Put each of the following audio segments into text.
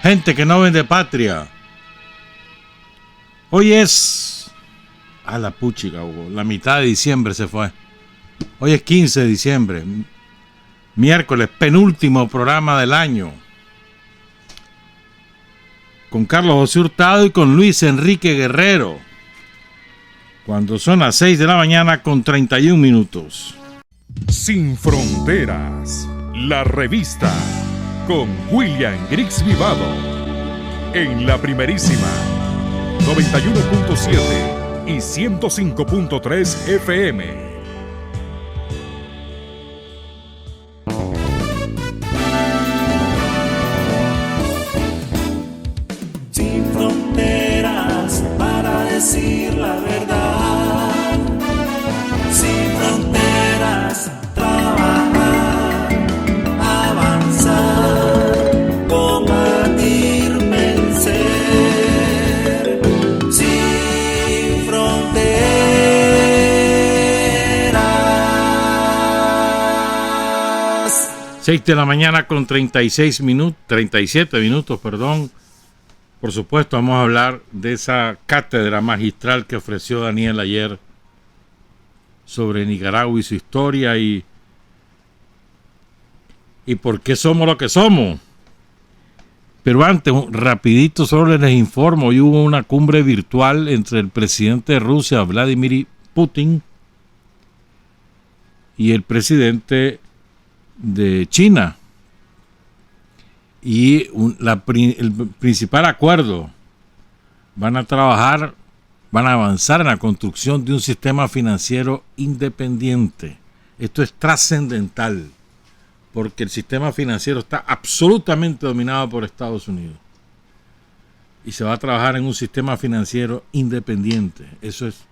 Gente que no vende patria. Hoy es... A la puchica, Hugo. La mitad de diciembre se fue. Hoy es 15 de diciembre. Miércoles, penúltimo programa del año. Con Carlos José Hurtado y con Luis Enrique Guerrero. Cuando son las 6 de la mañana con 31 minutos. Sin Fronteras, la revista con William Griggs Vivado en la primerísima 91.7 y 105.3 FM. Sin fronteras para decir la verdad, sin fronteras trabajar, avanzar, combatir, vencer, sin fronteras. 6 de la mañana con 37 minutos, perdón. Por supuesto, vamos a hablar de esa cátedra magistral que ofreció Daniel ayer sobre Nicaragua y su historia y por qué somos lo que somos. Pero antes, rapidito, solo les informo, hoy hubo una cumbre virtual entre el presidente de Rusia, Vladimir Putin, y el presidente de China. Y el principal acuerdo, van a avanzar en la construcción de un sistema financiero independiente. Esto es trascendental, porque el sistema financiero está absolutamente dominado por Estados Unidos. Y se va a trabajar en un sistema financiero independiente. Eso es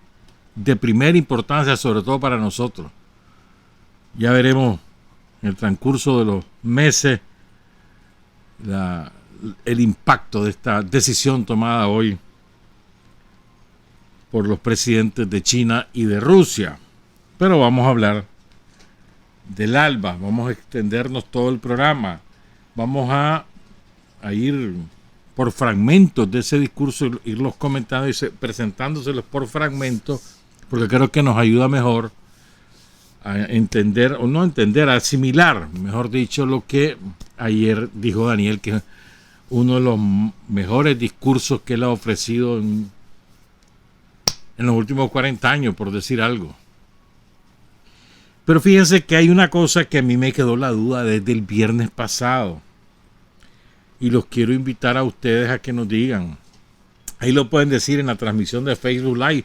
de primera importancia, sobre todo para nosotros. Ya veremos en el transcurso de los meses el impacto de esta decisión tomada hoy por los presidentes de China y de Rusia. Pero vamos a hablar del ALBA, vamos a extendernos todo el programa, vamos a ir por fragmentos de ese discurso, irlos comentando y presentándoselos por fragmentos, porque creo que nos ayuda mejor a entender, o no entender, a asimilar, mejor dicho, lo que ayer dijo Daniel, que es uno de los mejores discursos que él ha ofrecido en los últimos 40 años, por decir algo. Pero fíjense que hay una cosa que a mí me quedó la duda desde el viernes pasado, y los quiero invitar a ustedes a que nos digan. Ahí lo pueden decir en la transmisión de Facebook Live.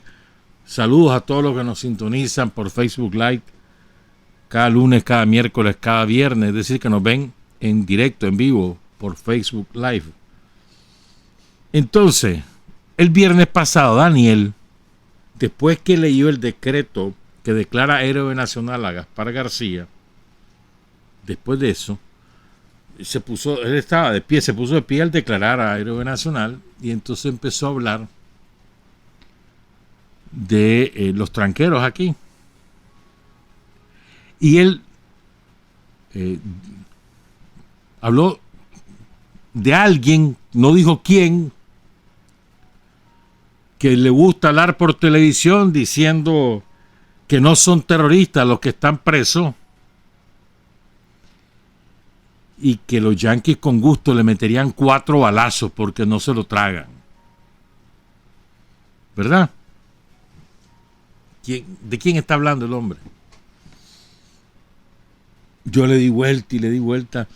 Saludos a todos los que nos sintonizan por Facebook Live cada lunes, cada miércoles, cada viernes, es decir, que nos ven en directo, en vivo, por Facebook Live. Entonces, el viernes pasado, Daniel, después que leyó el decreto que declara héroe nacional a Gaspar García, después de eso, él estaba de pie, se puso de pie al declarar a héroe nacional, y entonces empezó a hablar de los tranqueros aquí. Y él habló de alguien, no dijo quién, que le gusta hablar por televisión diciendo que no son terroristas los que están presos y que los yanquis con gusto le meterían 4 balazos porque no se lo tragan. ¿Verdad? ¿De quién está hablando el hombre? Yo le di vuelta y le di vuelta,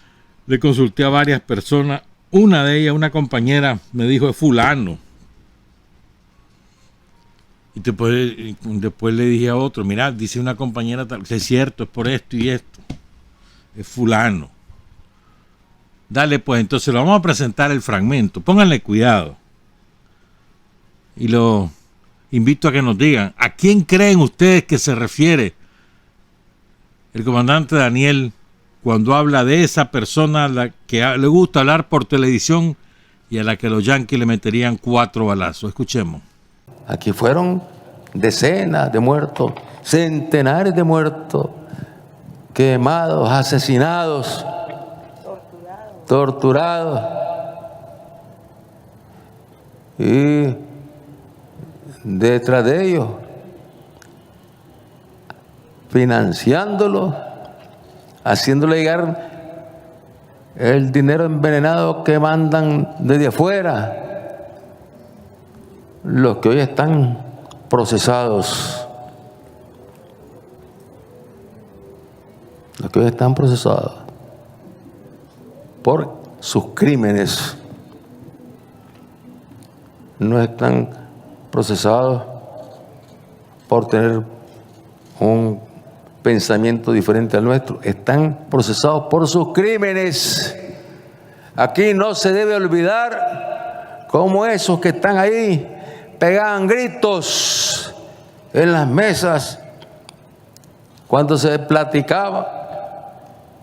le consulté a varias personas, una de ellas, una compañera, me dijo es fulano. Y después le dije a otro, mira, dice una compañera, es cierto, es por esto y esto, es fulano. Dale pues, entonces lo vamos a presentar el fragmento, pónganle cuidado. Y lo invito a que nos digan, ¿a quién creen ustedes que se refiere el comandante Daniel cuando habla de esa persona a la que le gusta hablar por televisión y a la que los yanquis le meterían 4 balazos? Escuchemos. Aquí fueron decenas de muertos, centenares de muertos, quemados, asesinados, torturados, y detrás de ellos, financiándolos, haciéndole llegar el dinero envenenado que mandan desde afuera, los que hoy están procesados. Los que hoy están procesados por sus crímenes. No están procesados por tener un pensamiento diferente al nuestro. Están procesados por sus crímenes. Aquí no se debe olvidar cómo esos que están ahí pegaban gritos en las mesas cuando se platicaba,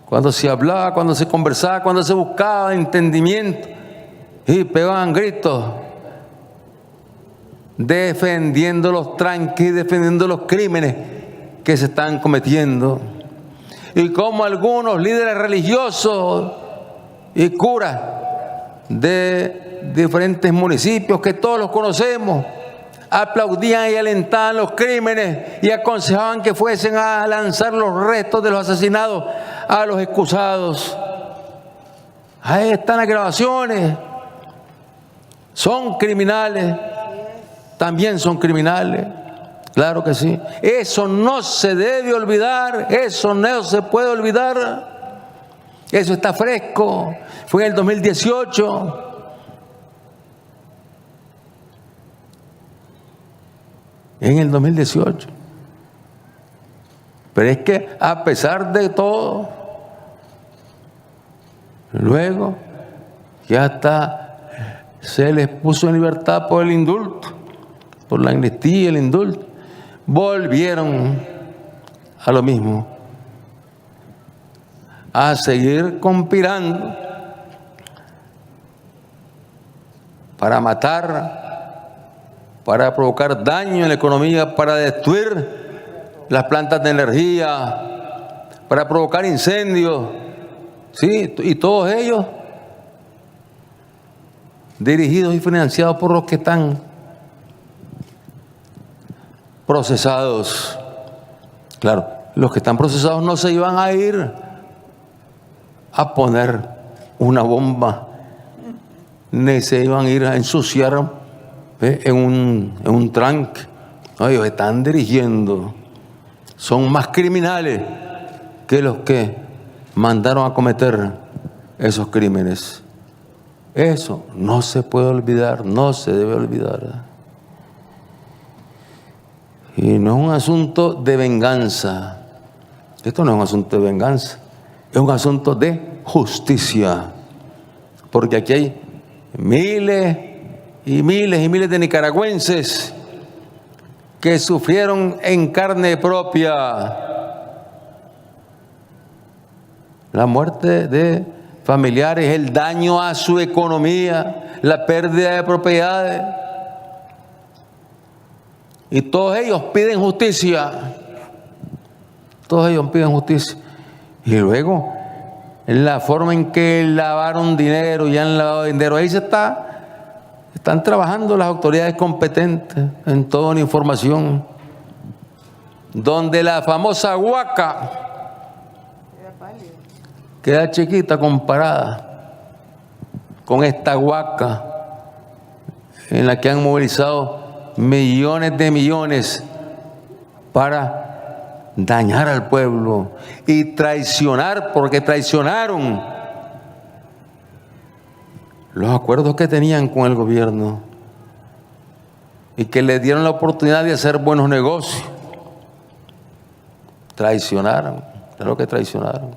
cuando se hablaba, cuando se conversaba, cuando se buscaba entendimiento, y pegaban gritos defendiendo los tranques, defendiendo los crímenes que se están cometiendo. Y como algunos líderes religiosos y curas de diferentes municipios, que todos los conocemos, aplaudían y alentaban los crímenes y aconsejaban que fuesen a lanzar los restos de los asesinados a los excusados. Ahí están las grabaciones. Son criminales. También son criminales. Claro que sí. Eso no se debe olvidar. Eso no se puede olvidar. Eso está fresco. Fue en el 2018. En el 2018. Pero es que a pesar de todo, luego ya hasta se les puso en libertad por el indulto, por la amnistía y el indulto, volvieron a lo mismo, a seguir conspirando para matar, para provocar daño en la economía, para destruir las plantas de energía, para provocar incendios, ¿sí? Y todos ellos dirigidos y financiados por los que están procesados. Claro, los que están procesados no se iban a ir a poner una bomba, ni se iban a ir a ensuciar en un tranque. No, ellos están dirigiendo. Son más criminales que los que mandaron a cometer esos crímenes. Eso no se puede olvidar, no se debe olvidar. Y no es un asunto de venganza. Esto no es un asunto de venganza. Es un asunto de justicia. Porque aquí hay miles y miles y miles de nicaragüenses que sufrieron en carne propia la muerte de familiares, el daño a su economía, la pérdida de propiedades. Y todos ellos piden justicia. Todos ellos piden justicia. Y luego, en la forma en que lavaron dinero y han lavado dinero, ahí están trabajando las autoridades competentes en toda una información, donde la famosa huaca queda chiquita comparada con esta huaca en la que han movilizado millones de millones para dañar al pueblo y traicionar, porque traicionaron los acuerdos que tenían con el gobierno y que les dieron la oportunidad de hacer buenos negocios. Traicionaron, claro que traicionaron.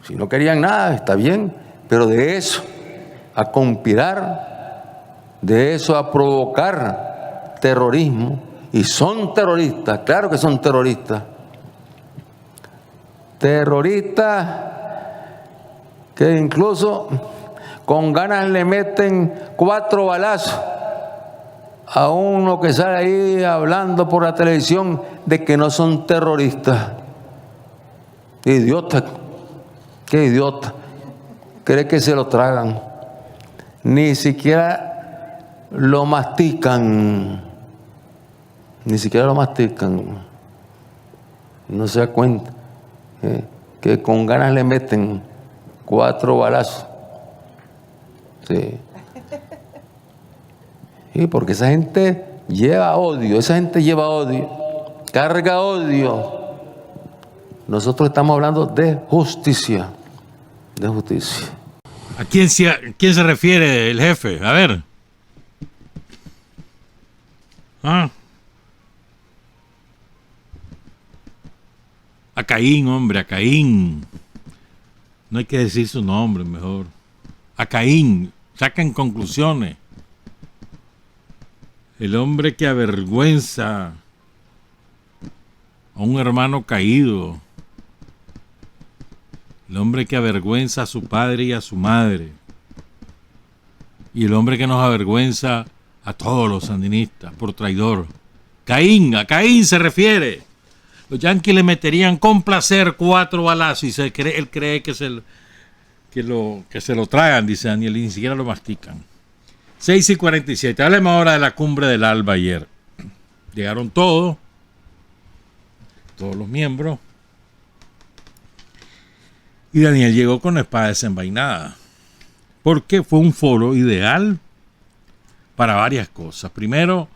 Si no querían nada, está bien, pero de eso a conspirar, de eso a provocar terrorismo, y son terroristas, claro que son terroristas. Terroristas que incluso con ganas le meten 4 balazos a uno que sale ahí hablando por la televisión de que no son terroristas. Idiota, qué idiota. Cree que se lo tragan. Ni siquiera lo mastican, ni siquiera lo mastican, no se da cuenta que con ganas le meten 4 balazos. Sí. Sí, porque esa gente lleva odio, carga odio. Nosotros estamos hablando de justicia, ¿A quién se refiere el jefe? A ver. A Caín, hombre, a Caín. No hay que decir su nombre, mejor. A Caín, saquen conclusiones. El hombre que avergüenza a un hermano caído. El hombre que avergüenza a su padre y a su madre. Y el hombre que nos avergüenza a todos los sandinistas por traidor. Caín, a Caín se refiere. Los yanquis le meterían con placer 4 balazos y él cree que se lo tragan, dice Daniel, y ni siquiera lo mastican. 6:47. Hablemos ahora de la cumbre del ALBA ayer. Llegaron todos los miembros. Y Daniel llegó con la espada desenvainada. Porque fue un foro ideal para varias cosas. Primero,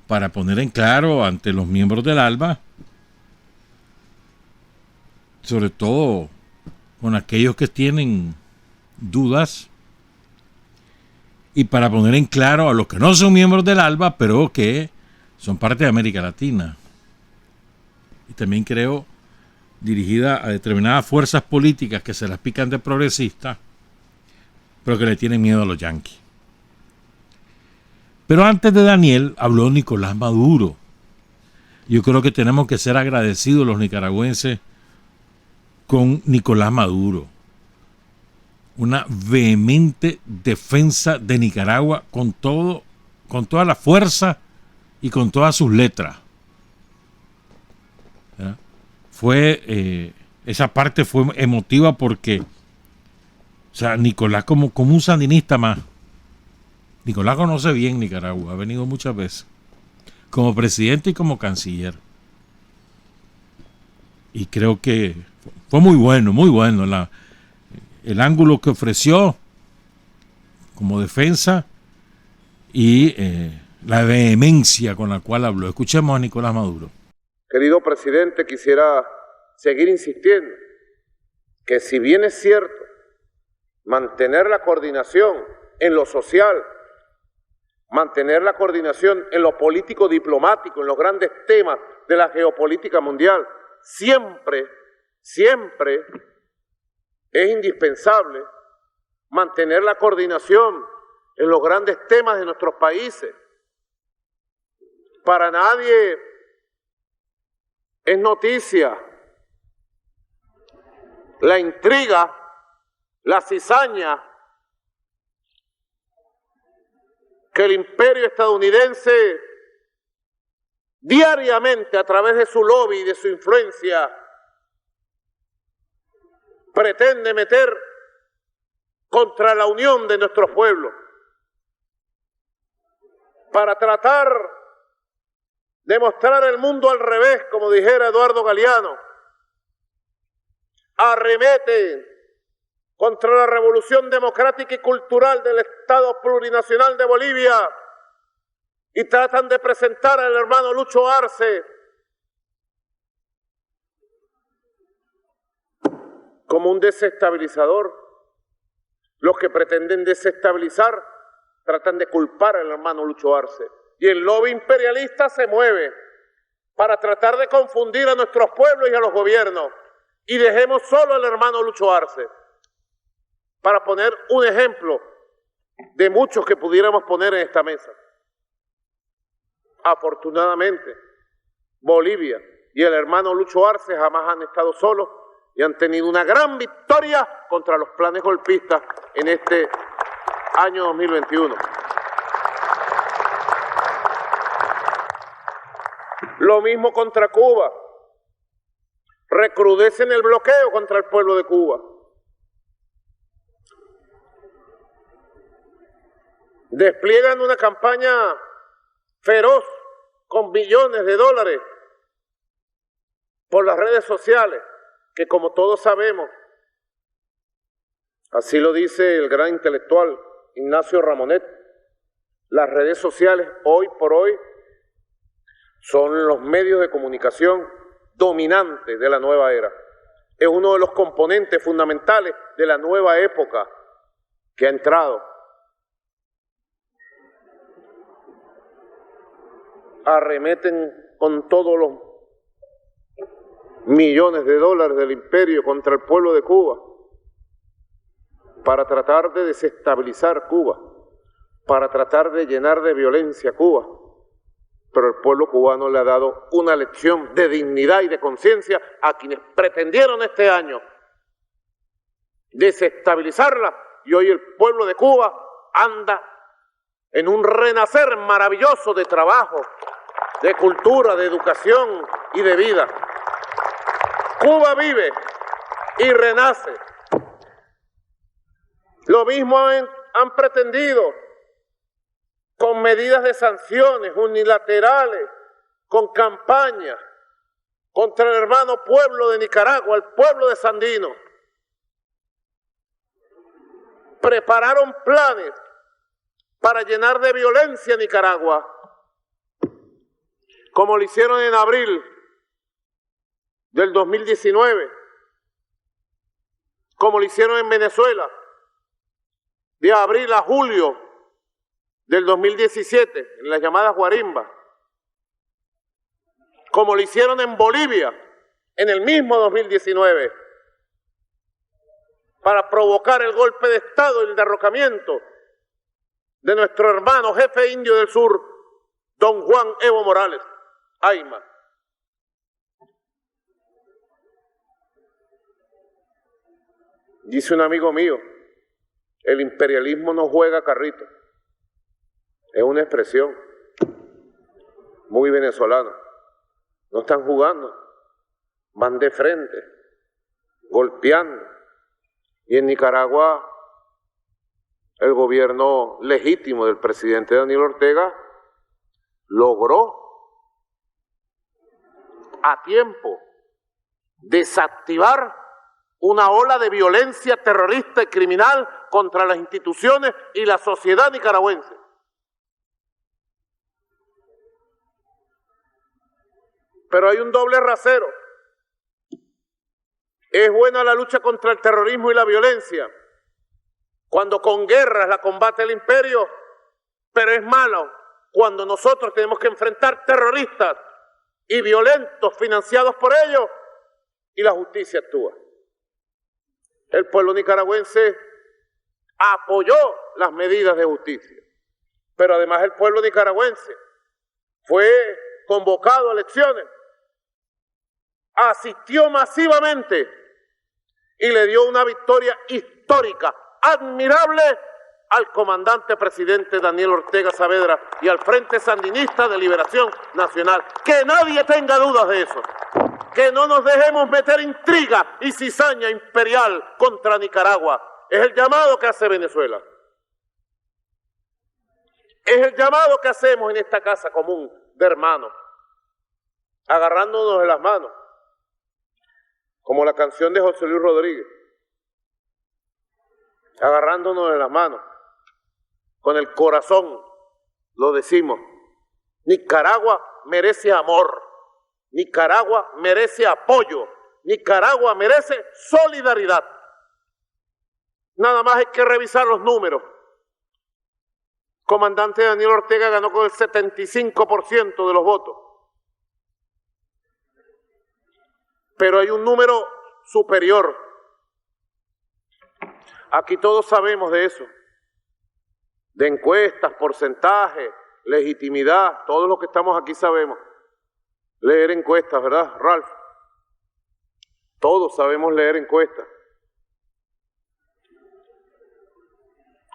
para poner en claro ante los miembros del ALBA, sobre todo con aquellos que tienen dudas, y para poner en claro a los que no son miembros del ALBA, pero que son parte de América Latina. Y también creo dirigida a determinadas fuerzas políticas que se las pican de progresistas, pero que le tienen miedo a los yanquis. Pero antes de Daniel habló Nicolás Maduro. Yo creo que tenemos que ser agradecidos los nicaragüenses con Nicolás Maduro. Una vehemente defensa de Nicaragua con toda la fuerza y con todas sus letras. ¿Verdad? Esa parte fue emotiva porque, o sea, Nicolás como un sandinista más. Nicolás conoce bien Nicaragua, ha venido muchas veces, como presidente y como canciller. Y creo que fue muy bueno el ángulo que ofreció como defensa y la vehemencia con la cual habló. Escuchemos a Nicolás Maduro. Querido presidente, quisiera seguir insistiendo que si bien es cierto mantener la coordinación en lo social, mantener la coordinación en lo político-diplomático, en los grandes temas de la geopolítica mundial, siempre es indispensable mantener la coordinación en los grandes temas de nuestros países. Para nadie es noticia la intriga, la cizaña que el imperio estadounidense diariamente a través de su lobby y de su influencia pretende meter contra la unión de nuestros pueblos para tratar de mostrar el mundo al revés, como dijera Eduardo Galeano. Arremete contra la revolución democrática y cultural del Estado plurinacional de Bolivia y tratan de presentar al hermano Lucho Arce como un desestabilizador. Los que pretenden desestabilizar tratan de culpar al hermano Lucho Arce. Y el lobby imperialista se mueve para tratar de confundir a nuestros pueblos y a los gobiernos. Y dejemos solo al hermano Lucho Arce, para poner un ejemplo de muchos que pudiéramos poner en esta mesa. Afortunadamente, Bolivia y el hermano Lucho Arce jamás han estado solos y han tenido una gran victoria contra los planes golpistas en este año 2021. Lo mismo contra Cuba. Recrudecen el bloqueo contra el pueblo de Cuba. despliegan una campaña feroz con millones de dólares por las redes sociales, que como todos sabemos, así lo dice el gran intelectual Ignacio Ramonet, las redes sociales hoy por hoy son los medios de comunicación dominantes de la nueva era. Es uno de los componentes fundamentales de la nueva época que ha entrado. Arremeten con todos los millones de dólares del imperio contra el pueblo de Cuba para tratar de desestabilizar Cuba, para tratar de llenar de violencia Cuba. Pero el pueblo cubano le ha dado una lección de dignidad y de conciencia a quienes pretendieron este año desestabilizarla, y hoy el pueblo de Cuba anda en un renacer maravilloso de trabajo, de cultura, de educación y de vida. Cuba vive y renace. Lo mismo han pretendido con medidas de sanciones unilaterales, con campañas contra el hermano pueblo de Nicaragua, el pueblo de Sandino. Prepararon planes para llenar de violencia a Nicaragua, como lo hicieron en abril del 2019, como lo hicieron en Venezuela, de abril a julio del 2017, en las llamadas guarimbas, como lo hicieron en Bolivia, en el mismo 2019, para provocar el golpe de Estado y el derrocamiento de nuestro hermano jefe indio del sur, don Juan Evo Morales, Ayma. Dice un amigo mío, el imperialismo no juega carrito. Es una expresión muy venezolana. No están jugando, van de frente, golpeando. Y en Nicaragua, el gobierno legítimo del presidente Daniel Ortega logró a tiempo desactivar una ola de violencia terrorista y criminal contra las instituciones y la sociedad nicaragüense. Pero hay un doble rasero. Es buena la lucha contra el terrorismo y la violencia, cuando con guerras la combate el imperio, pero es malo cuando nosotros tenemos que enfrentar terroristas y violentos financiados por ellos y la justicia actúa. El pueblo nicaragüense apoyó las medidas de justicia, pero además el pueblo nicaragüense fue convocado a elecciones, asistió masivamente y le dio una victoria histórica, admirable, al comandante presidente Daniel Ortega Saavedra y al Frente Sandinista de Liberación Nacional. Que nadie tenga dudas de eso. Que no nos dejemos meter intriga y cizaña imperial contra Nicaragua. Es el llamado que hace Venezuela. Es el llamado que hacemos en esta casa común de hermanos, agarrándonos de las manos, como la canción de José Luis Rodríguez, agarrándonos de las manos, con el corazón, lo decimos. Nicaragua merece amor, Nicaragua merece apoyo, Nicaragua merece solidaridad. Nada más hay que revisar los números. Comandante Daniel Ortega ganó con el 75% de los votos. Pero hay un número superior. Aquí todos sabemos de eso. De encuestas, porcentaje, legitimidad, todos los que estamos aquí sabemos. Leer encuestas, ¿verdad, Ralph? Todos sabemos leer encuestas.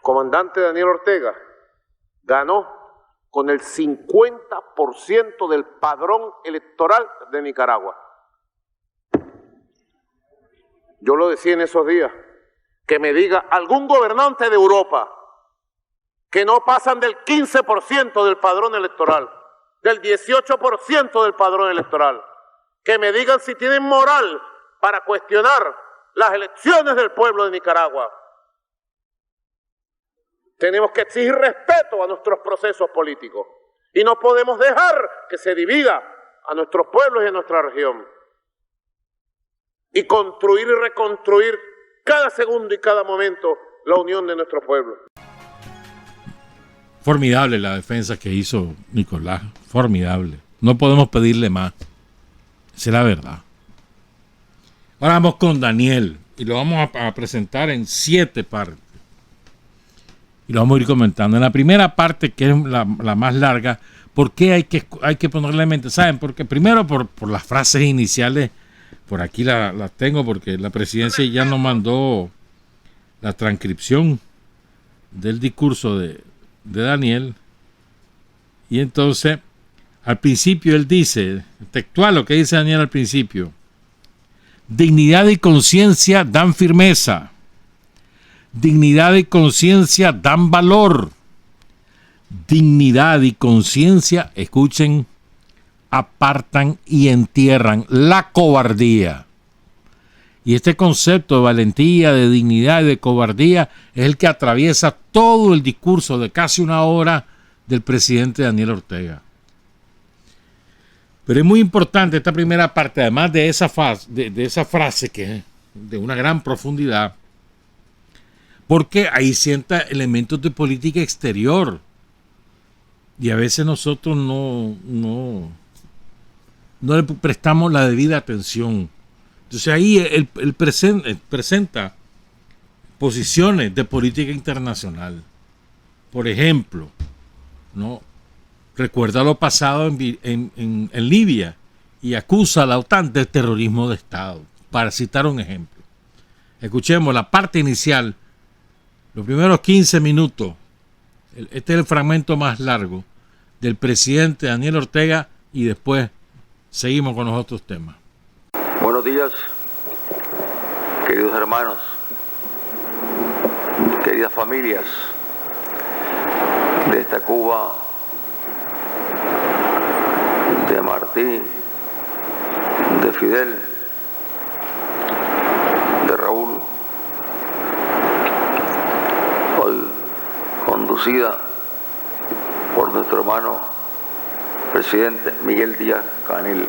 Comandante Daniel Ortega ganó con el 50% del padrón electoral de Nicaragua. Yo lo decía en esos días, que me diga algún gobernante de Europa que no pasan del 15% del padrón electoral, del 18% del padrón electoral, que me digan si tienen moral para cuestionar las elecciones del pueblo de Nicaragua. Tenemos que exigir respeto a nuestros procesos políticos y no podemos dejar que se divida a nuestros pueblos y a nuestra región. Y construir y reconstruir cada segundo y cada momento la unión de nuestro pueblo. Formidable la defensa que hizo Nicolás, formidable. No podemos pedirle más. Esa es la verdad. Ahora vamos con Daniel y lo vamos a presentar en 7 partes. Y lo vamos a ir comentando. En la primera parte, que es la más larga, ¿por qué hay que ponerle mente? ¿Saben? Porque primero por las frases iniciales, por aquí las tengo, porque la presidencia ya nos mandó la transcripción del discurso de Daniel. Y entonces, al principio él dice, textual lo que dice Daniel al principio: dignidad y conciencia dan firmeza. Dignidad y conciencia dan valor. Dignidad y conciencia, escuchen, apartan y entierran la cobardía. Y este concepto de valentía, de dignidad y de cobardía es el que atraviesa todo el discurso de casi 1 hora del presidente Daniel Ortega. Pero es muy importante esta primera parte, además de esa frase que es de una gran profundidad, porque ahí sienta elementos de política exterior. Y a veces nosotros no le prestamos la debida atención. Entonces ahí él presenta posiciones de política internacional. Por ejemplo, ¿no? Recuerda lo pasado en Libia y acusa a la OTAN de terrorismo de Estado, para citar un ejemplo. Escuchemos la parte inicial, los primeros 15 minutos. Este es el fragmento más largo del presidente Daniel Ortega y después seguimos con los otros temas. Buenos días, queridos hermanos, queridas familias de esta Cuba de Martí, de Fidel, de Raúl, hoy conducida por nuestro hermano presidente Miguel Díaz-Canel.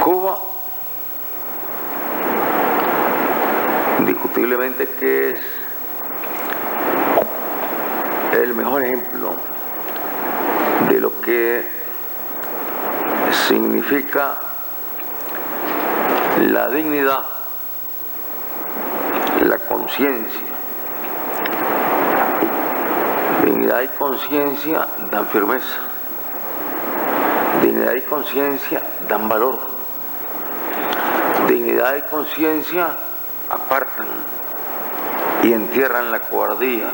Cuba, indiscutiblemente que es el mejor ejemplo de lo que significa la dignidad, la conciencia. Dignidad y conciencia dan firmeza. Dignidad y conciencia dan valor. Dignidad y conciencia apartan y entierran la cobardía.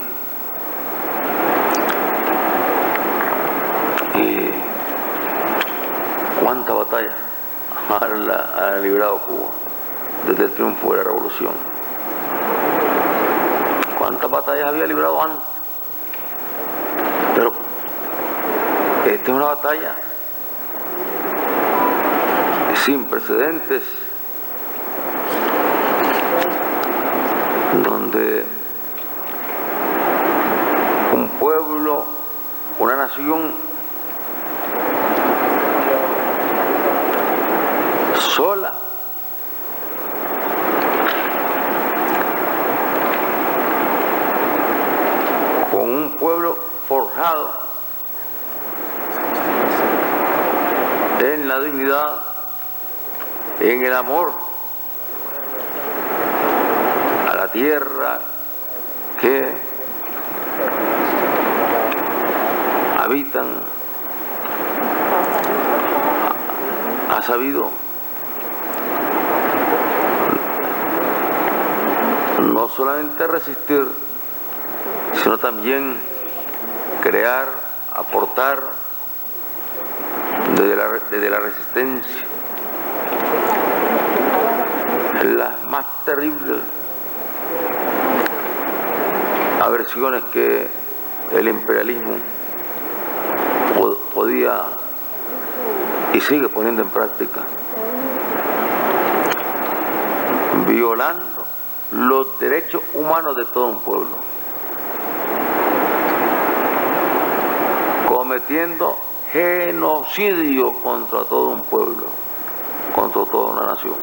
¿Cuánta batalla ha librado Cuba desde el triunfo de la revolución? ¿Cuántas batallas había librado antes? Pero esta es una batalla sin precedentes, donde un pueblo, una nación sola con un pueblo forjado en la dignidad, en el amor a la tierra que habitan, ha sabido no solamente resistir, sino también crear, aportar desde la resistencia las más terribles agresiones que el imperialismo podía y sigue poniendo en práctica, violando los derechos humanos de todo un pueblo, cometiendo genocidio contra todo un pueblo, contra toda una nación.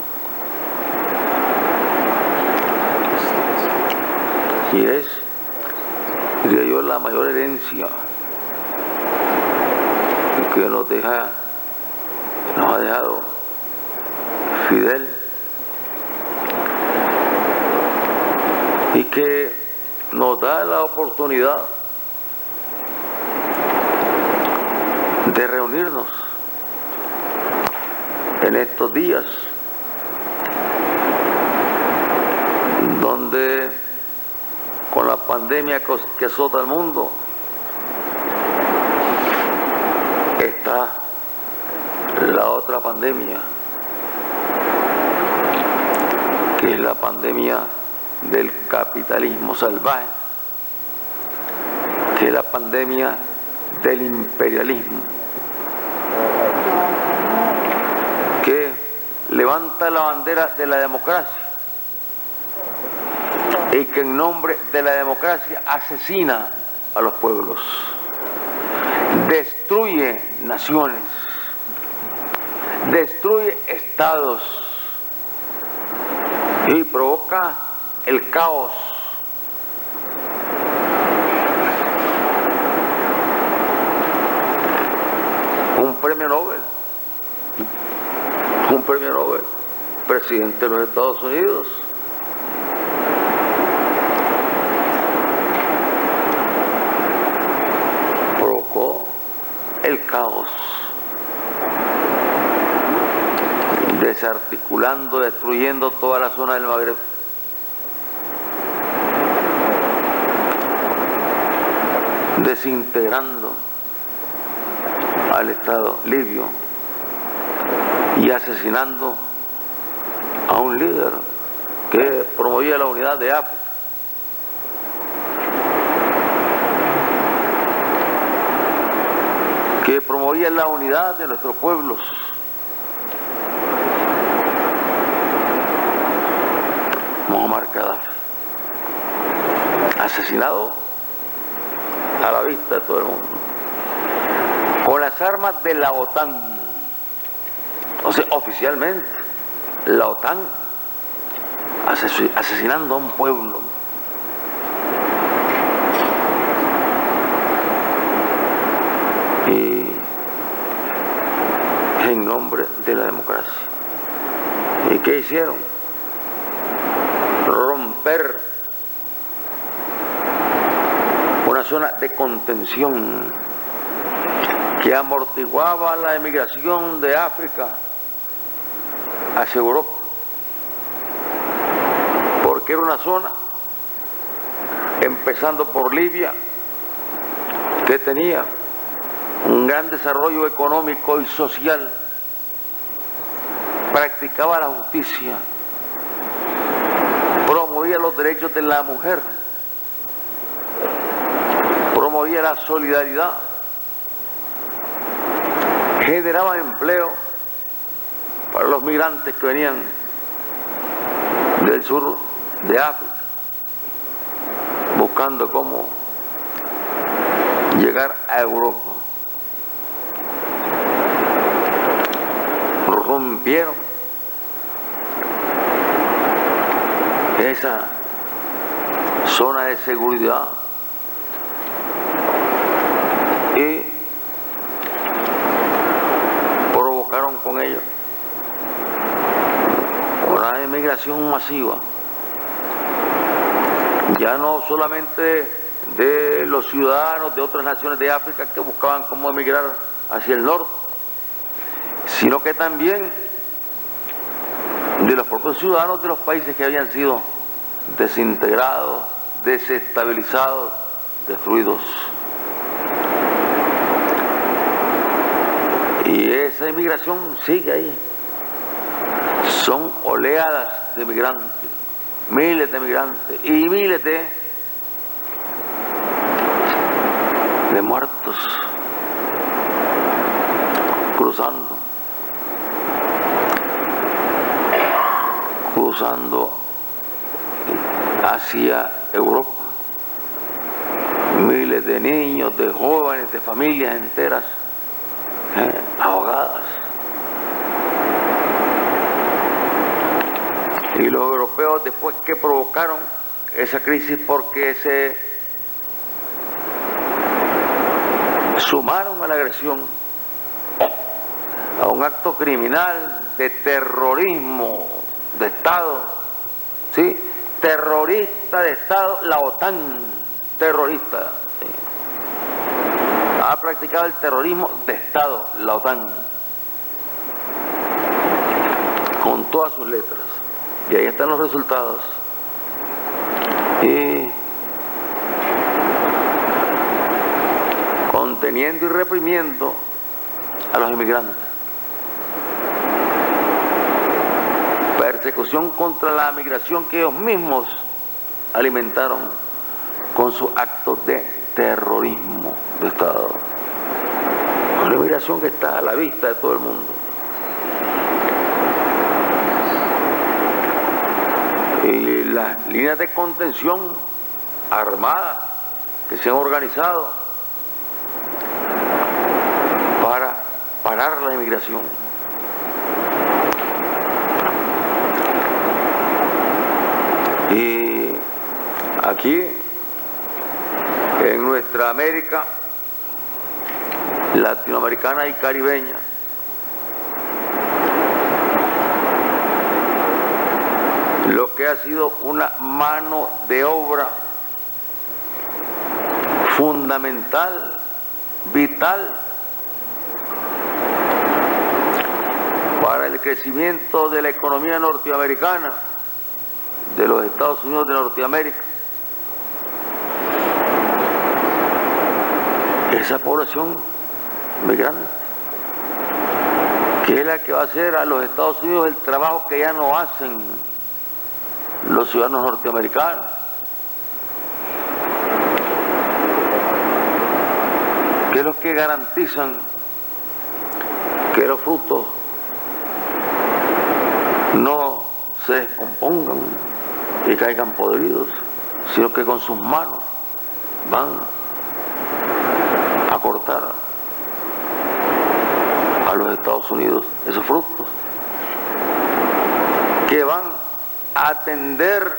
Y es, diría yo, la mayor herencia que nos ha dejado Fidel, y que nos da la oportunidad de reunirnos en estos días donde con la pandemia que azota al mundo está la otra pandemia, que es la pandemia del capitalismo salvaje, que es la pandemia del imperialismo, que levanta la bandera de la democracia y que en nombre de la democracia asesina a los pueblos, destruye naciones, destruye estados y provoca el caos. Un premio Nobel, presidente de los Estados Unidos, provocó el caos, desarticulando, destruyendo toda la zona del Magreb. Desintegrando al Estado libio y asesinando a un líder que promovía la unidad de África. Que promovía la unidad de nuestros pueblos. Muammar Gaddafi, asesinado a la vista de todo el mundo, con las armas de la OTAN. O sea, oficialmente, la OTAN asesinando a un pueblo. Y en nombre de la democracia. ¿Y qué hicieron? Romper una zona de contención que amortiguaba la emigración de África hacia Europa, porque era una zona, empezando por Libia, que tenía un gran desarrollo económico y social, practicaba la justicia, promovía los derechos de la mujer, promovía la solidaridad, generaba empleo para los migrantes que venían del sur de África, buscando cómo llegar a Europa. Rompieron esa zona de seguridad y provocaron con ello una emigración masiva, ya no solamente de los ciudadanos de otras naciones de África que buscaban cómo emigrar hacia el norte, sino que también de los propios ciudadanos de los países que habían sido desintegrados, desestabilizados, destruidos. Y esa inmigración sigue ahí. Son oleadas de migrantes, miles de migrantes y miles de de muertos cruzando hacia Europa. Miles de niños, de jóvenes, de familias enteras ahogadas. Y los europeos, después que provocaron esa crisis porque se sumaron a la agresión, a un acto criminal de terrorismo de Estado, ¿sí? Terrorista de Estado, la OTAN, terrorista, ¿sí? Ha practicado el terrorismo de Estado, la OTAN, con todas sus letras. Y ahí están los resultados. Y conteniendo y reprimiendo a los inmigrantes. Persecución contra la migración que ellos mismos alimentaron con sus actos de terrorismo de Estado. Una migración que está a la vista de todo el mundo. Y las líneas de contención armadas que se han organizado para parar la inmigración. Y aquí, en nuestra América latinoamericana y caribeña, lo que ha sido una mano de obra fundamental, vital, para el crecimiento de la economía norteamericana, de los Estados Unidos de Norteamérica. Esa población migrante, que es la que va a hacer a los Estados Unidos el trabajo que ya no hacen los ciudadanos norteamericanos. Que es los que garantizan que los frutos no se descompongan y caigan podridos, sino que con sus manos van a cortar a los Estados Unidos esos frutos, que van a atender,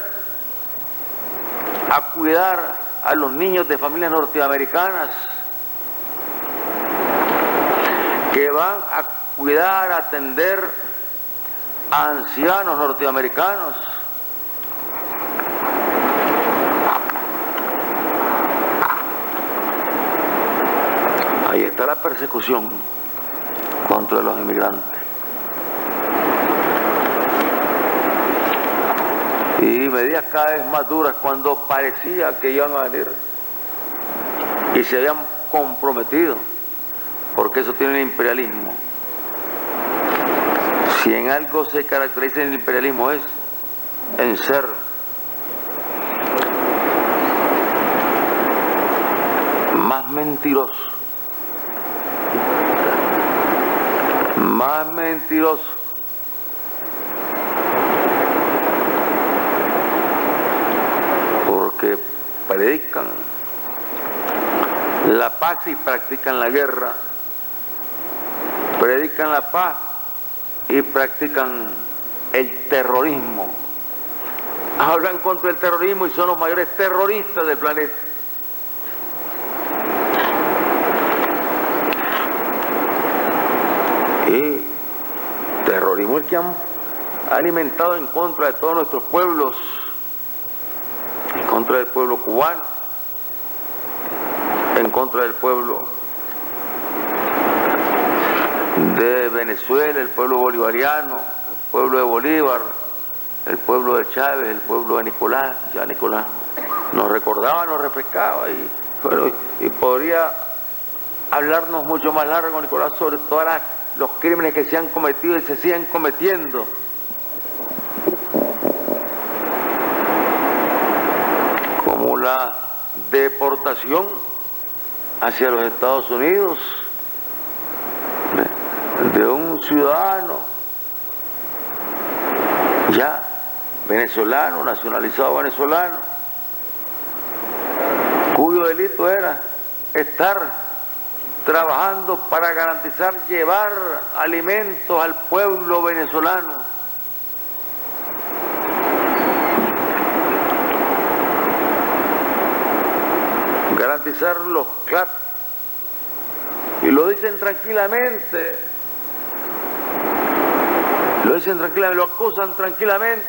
a cuidar a los niños de familias norteamericanas, que van a cuidar, a atender a ancianos norteamericanos. Ahí está la persecución contra los inmigrantes. Y medidas cada vez más duras cuando parecía que iban a venir y se habían comprometido, porque eso tiene el imperialismo. Si en algo se caracteriza el imperialismo es en ser más mentiroso, porque predican la paz y practican la guerra, predican la paz y practican el terrorismo. Hablan contra el terrorismo y son los mayores terroristas del planeta. Y terrorismo es que han alimentado en contra de todos nuestros pueblos, en contra del pueblo cubano, en contra del pueblo de Venezuela, el pueblo bolivariano, el pueblo de Bolívar, el pueblo de Chávez, el pueblo de Nicolás. Ya Nicolás nos recordaba, nos refrescaba y podría hablarnos mucho más largo, Nicolás, sobre todos los crímenes que se han cometido y se siguen cometiendo. Como la deportación hacia los Estados Unidos de un ciudadano ya venezolano, nacionalizado venezolano, cuyo delito era estar trabajando para garantizar llevar alimentos al pueblo venezolano. Garantizar los CLAP. Y lo dicen tranquilamente. Lo acusan tranquilamente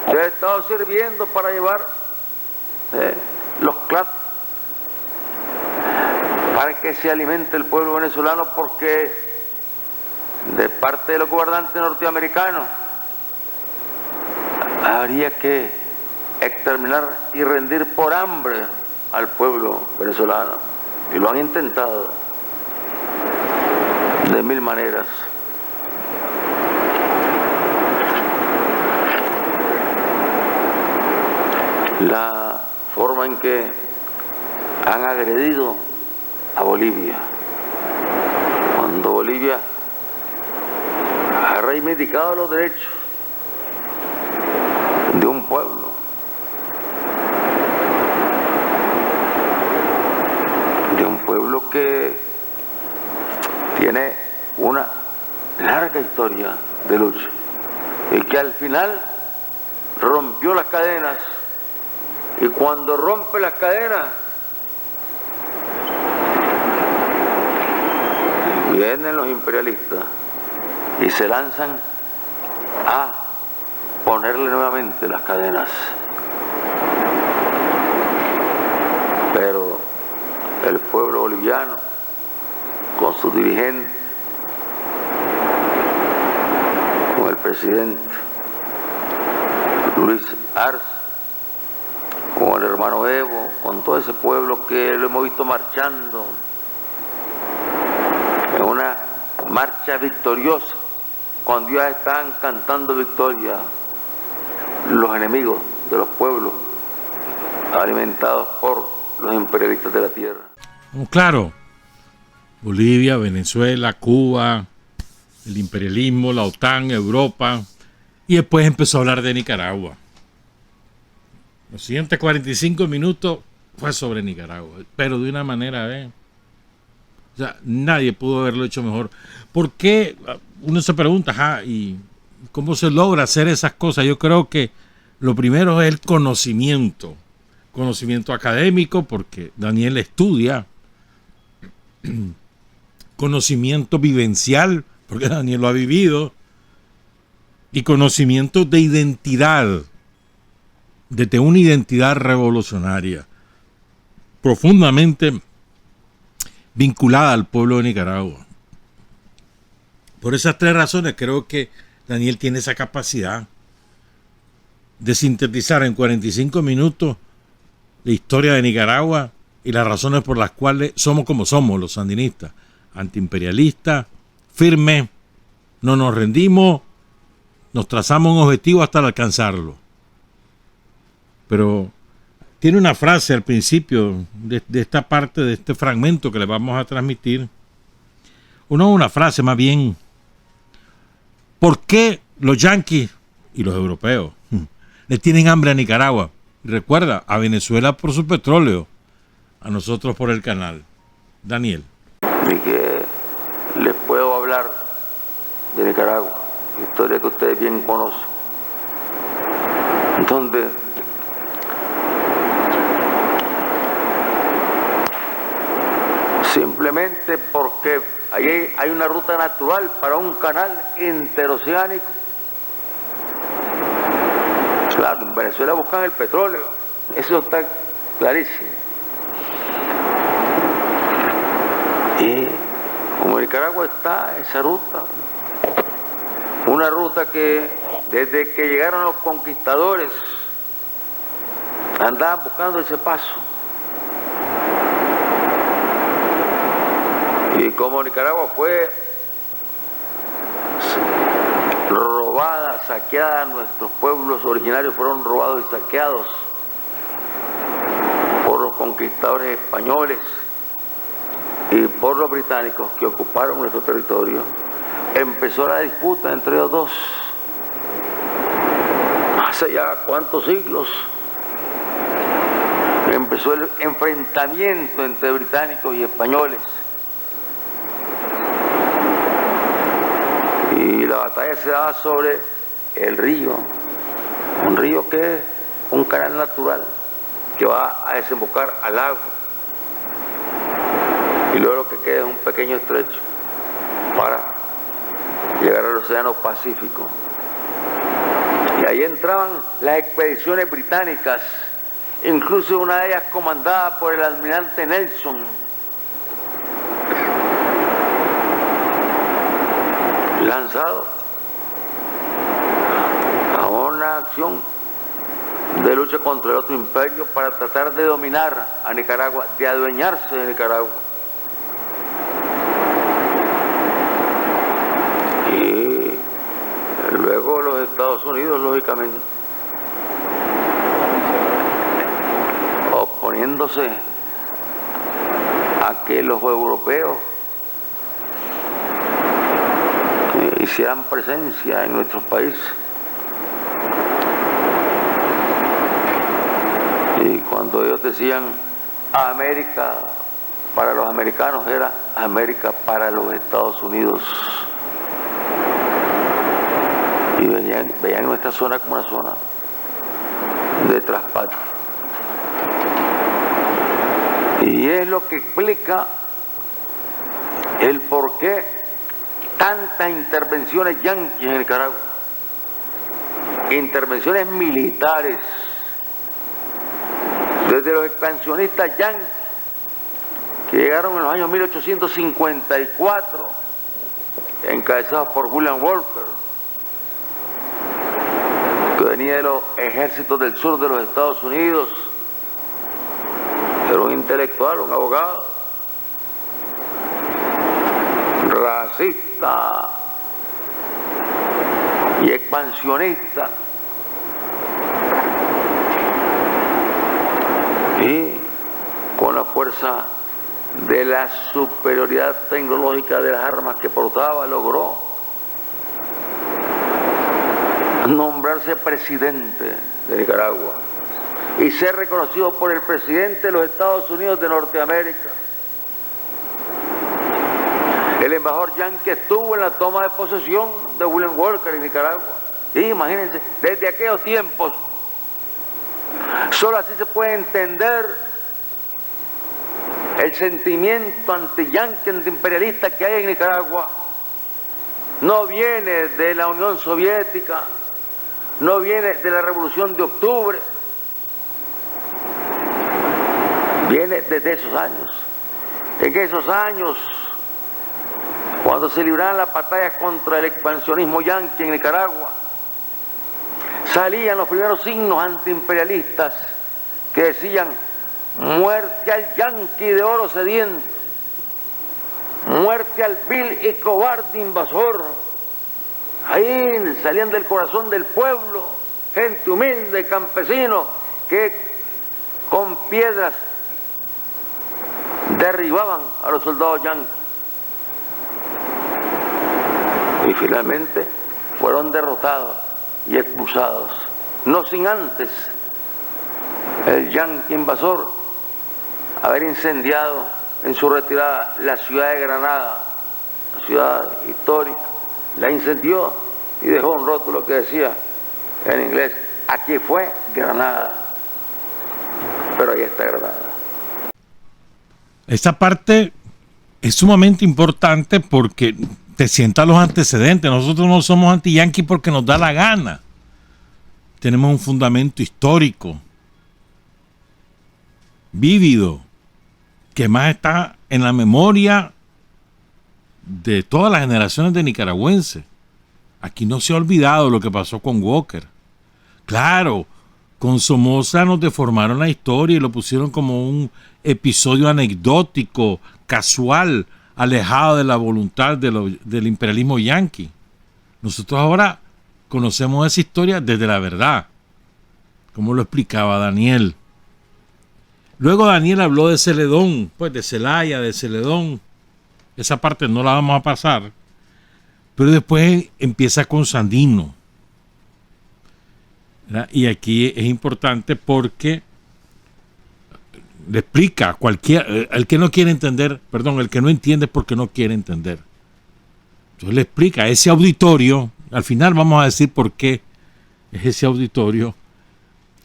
de haber estado sirviendo para llevar los CLAP para que se alimente el pueblo venezolano, porque de parte de los gobernantes norteamericanos habría que exterminar y rendir por hambre al pueblo venezolano, y lo han intentado de mil maneras. La forma en que han agredido a Bolivia, cuando Bolivia ha reivindicado los derechos de un pueblo, que tiene una larga historia de lucha y que al final rompió las cadenas, y cuando rompe las cadenas vienen los imperialistas y se lanzan a ponerle nuevamente las cadenas. Pero el pueblo boliviano, con sus dirigentes, con el presidente Luis Arce, con el hermano Evo, con todo ese pueblo que lo hemos visto marchando en una marcha victoriosa, cuando ya están cantando victoria los enemigos de los pueblos alimentados por los imperialistas de la tierra. Claro, Bolivia, Venezuela, Cuba, el imperialismo, la OTAN, Europa, y después empezó a hablar de Nicaragua. Los siguientes 45 minutos fue sobre Nicaragua, pero de una manera, o sea, nadie pudo haberlo hecho mejor. ¿Por qué? Uno se pregunta, ¿y cómo se logra hacer esas cosas? Yo creo que lo primero es el conocimiento académico, porque Daniel estudia, conocimiento vivencial, porque Daniel lo ha vivido, y conocimiento de identidad, de una identidad revolucionaria, profundamente vinculada al pueblo de Nicaragua. Por esas tres razones creo que Daniel tiene esa capacidad de sintetizar en 45 minutos la historia de Nicaragua y las razones por las cuales somos como somos los sandinistas, antiimperialistas, firmes, no nos rendimos, nos trazamos un objetivo hasta alcanzarlo. Pero tiene una frase al principio de esta parte, de este fragmento que le vamos a transmitir. Una frase más bien. ¿Por qué los yanquis y los europeos le tienen hambre a Nicaragua? Recuerda, a Venezuela por su petróleo, a nosotros por el canal. Daniel. Y que les puedo hablar de Nicaragua, historia que ustedes bien conocen, donde simplemente porque ahí hay una ruta natural para un canal interoceánico. Claro, en Venezuela buscan el petróleo, eso está clarísimo. Y como en Nicaragua está esa ruta, una ruta que desde que llegaron los conquistadores andaban buscando ese paso. Y como Nicaragua fue robada, saqueada, nuestros pueblos originarios fueron robados y saqueados por los conquistadores españoles y por los británicos que ocuparon nuestro territorio, empezó la disputa entre ellos dos. Hace ya cuántos siglos empezó el enfrentamiento entre británicos y españoles. Y la batalla se daba sobre el río, un río que es un canal natural que va a desembocar al lago. Y luego lo que queda es un pequeño estrecho para llegar al Océano Pacífico. Y ahí entraban las expediciones británicas, incluso una de ellas comandada por el almirante Nelson. Lanzado a una acción de lucha contra el otro imperio para tratar de dominar a Nicaragua, de adueñarse de Nicaragua. Y luego los Estados Unidos, lógicamente, oponiéndose a que los europeos hicieran presencia en nuestros países. Y cuando ellos decían América para los americanos, era América para los Estados Unidos. Y veían nuestra zona como una zona de traspatio. Y es lo que explica el por qué tantas intervenciones yanquis en Nicaragua, intervenciones militares, desde los expansionistas yanquis que llegaron en los años 1854, encabezados por William Walker, que venía de los ejércitos del sur de los Estados Unidos, era un intelectual, un abogado, racista y expansionista, y con la fuerza de la superioridad tecnológica de las armas que portaba, logró nombrarse presidente de Nicaragua y ser reconocido por el presidente de los Estados Unidos de Norteamérica. El embajador yanqui estuvo en la toma de posesión de William Walker en Nicaragua. Y imagínense, desde aquellos tiempos, solo así se puede entender el sentimiento anti-yanqui, anti-imperialista que hay en Nicaragua. No viene de la Unión Soviética, no viene de la Revolución de Octubre, viene desde esos años. En esos años, cuando se libraban las batallas contra el expansionismo yanqui en Nicaragua, salían los primeros signos antiimperialistas que decían: muerte al yanqui de oro sediento, muerte al vil y cobarde invasor. Ahí salían del corazón del pueblo, gente humilde, campesino, que con piedras derribaban a los soldados yanquis. Y finalmente fueron derrotados y expulsados, no sin antes el yanqui invasor haber incendiado en su retirada la ciudad de Granada, la ciudad histórica. La incendió y dejó un rótulo que decía en inglés: aquí fue Granada. Pero ahí está Granada. Esta parte es sumamente importante porque te sientan los antecedentes. Nosotros no somos anti-yanqui porque nos da la gana. Tenemos un fundamento histórico vívido que más está en la memoria de todas las generaciones de nicaragüenses. Aquí no se ha olvidado lo que pasó con Walker. Claro, con Somoza nos deformaron la historia y lo pusieron como un episodio anecdótico, casual, alejado de la voluntad del imperialismo yanqui. Nosotros ahora conocemos esa historia desde la verdad, como lo explicaba Daniel. Luego Daniel habló de Celedón, pues de Celaya, de Celedón. Esa parte no la vamos a pasar. Pero después empieza con Sandino, ¿verdad? Y aquí es importante porque le explica a el que no quiere entender, perdón, el que no entiende porque no quiere entender. Entonces le explica a ese auditorio, al final vamos a decir por qué es ese auditorio,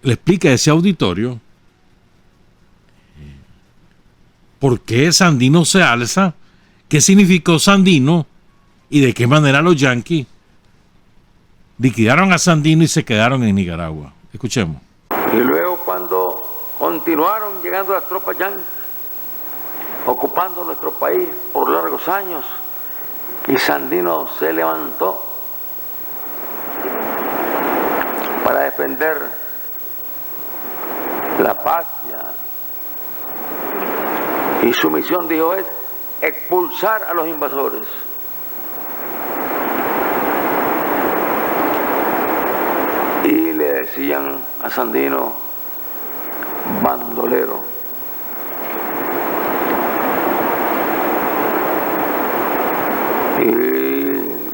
le explica a ese auditorio por qué Sandino se alza, qué significó Sandino y de qué manera los yanquis liquidaron a Sandino y se quedaron en Nicaragua. Escuchemos. Y luego cuando continuaron llegando las tropas yanquis, ocupando nuestro país por largos años, y Sandino se levantó para defender la patria. Y su misión, dijo, es expulsar a los invasores. Y le decían a Sandino bandolero. Y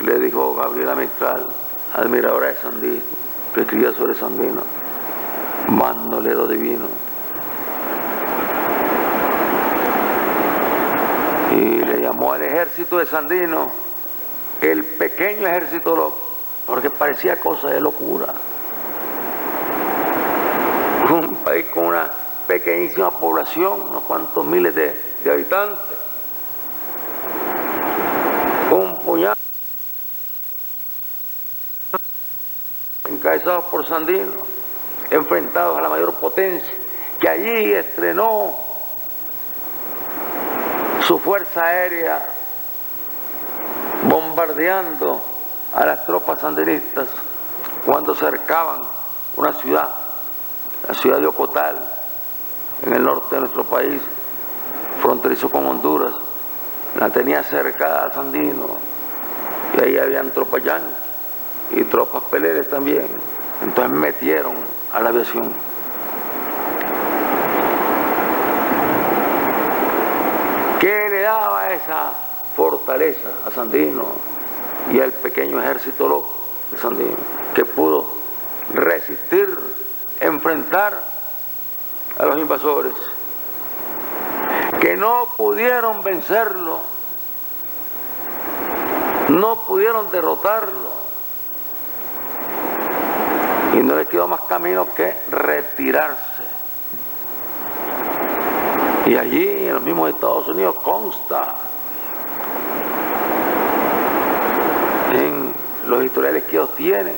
le dijo Gabriela Mistral, admiradora de Sandino, que escribía sobre Sandino, bandolero divino. Y le llamó al ejército de Sandino el pequeño ejército loco, porque parecía cosa de locura. Un país con una pequeñísima población, unos cuantos miles de habitantes, un puñado encabezados por Sandino, enfrentados a la mayor potencia, que allí estrenó su fuerza aérea bombardeando a las tropas sandinistas cuando cercaban una ciudad, la ciudad de Ocotal, en el norte de nuestro país, fronterizo con Honduras. La tenía cercada a Sandino, y ahí habían tropas yanquis y tropas peleles también. Entonces metieron a la aviación. ¿Qué le daba esa fortaleza a Sandino y al pequeño ejército loco de Sandino, que pudo resistir, enfrentar a los invasores, que no pudieron vencerlo, no pudieron derrotarlo, y no le quedó más camino que retirarse? Y allí, en los mismos Estados Unidos, consta en los historiales que ellos tienen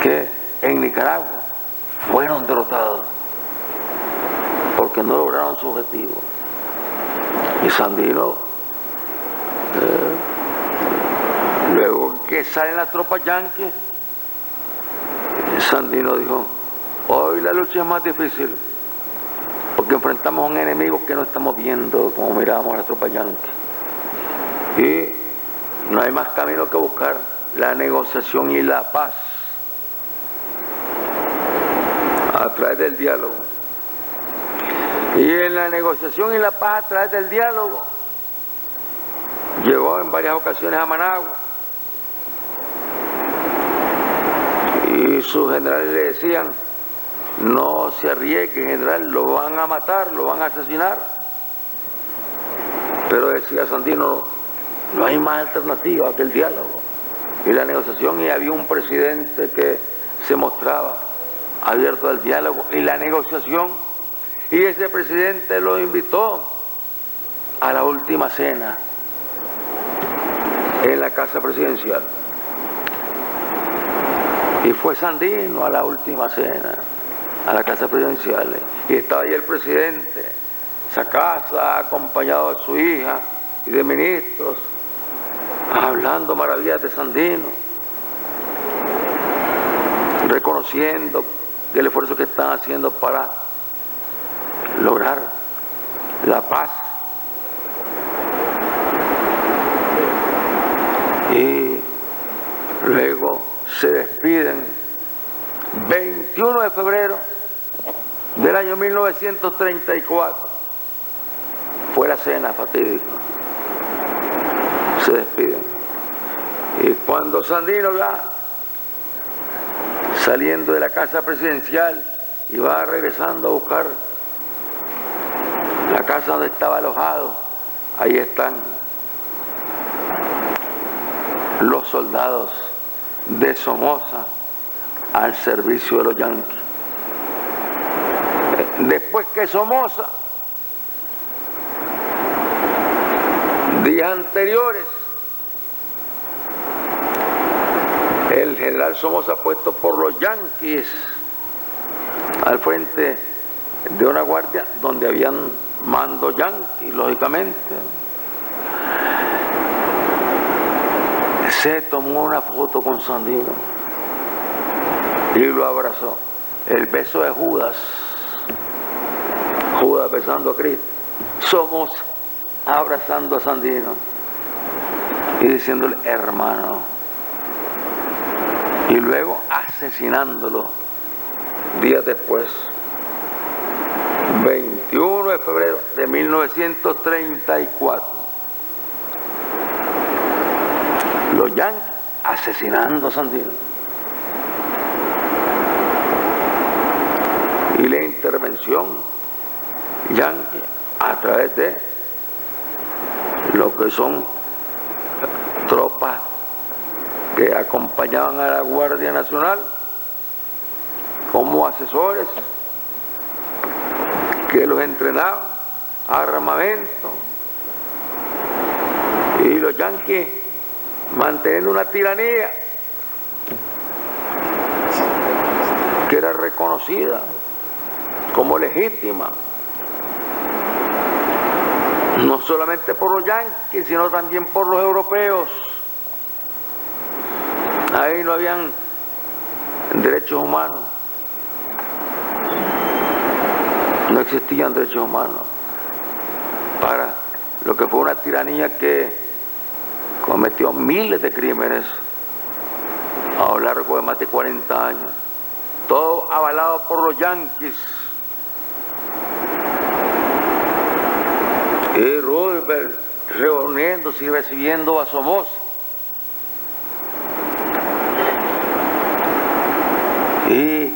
que en Nicaragua fueron derrotados porque no lograron su objetivo. Y Sandino, luego que salen las tropas yanquis, Sandino dijo, hoy la lucha es más difícil, porque enfrentamos a un enemigo que no estamos viendo como mirábamos a las tropas yanquis. Y no hay más camino que buscar la negociación y la paz a través del diálogo. Y en la negociación y la paz a través del diálogo llegó en varias ocasiones a Managua. Y sus generales le decían, no se arriesgue, general, lo van a matar, lo van a asesinar. Pero decía Sandino, no hay más alternativa que el diálogo y la negociación, y había un presidente que se mostraba abierto al diálogo y la negociación, y ese presidente lo invitó a la última cena en la casa presidencial. Y fue Sandino a la última cena, a la casa presidencial, y estaba ahí el presidente, esa casa, acompañado de su hija y de ministros, hablando maravillas de Sandino, reconociendo el esfuerzo que están haciendo para lograr la paz. Y luego se despiden 21 de febrero del año 1934. Fue la cena fatídica. Se despiden. Y cuando Sandino va saliendo de la casa presidencial y va regresando a buscar la casa donde estaba alojado, ahí están los soldados de Somoza al servicio de los yanquis. Después que Somoza, días anteriores, el general Somoza, puesto por los yanquis al frente de una guardia donde habían mando yanqui, lógicamente, se tomó una foto con Sandino y lo abrazó. El beso de Judas, Judas besando a Cristo, Somoza abrazando a Sandino y diciéndole hermano, y luego asesinándolo días después, 21 de febrero de 1934. Los yanquis asesinando a Sandino. Y la intervención yanqui a través de lo que son tropas que acompañaban a la Guardia Nacional como asesores, que los entrenaban, armamento, y los yanquis manteniendo una tiranía que era reconocida como legítima, no solamente por los yanquis, sino también por los europeos. Ahí no habían derechos humanos, no existían derechos humanos para lo que fue una tiranía que cometió miles de crímenes a lo largo de más de 40 años, todo avalado por los yanquis. Y Roosevelt reuniéndose y recibiendo a Somoza. Y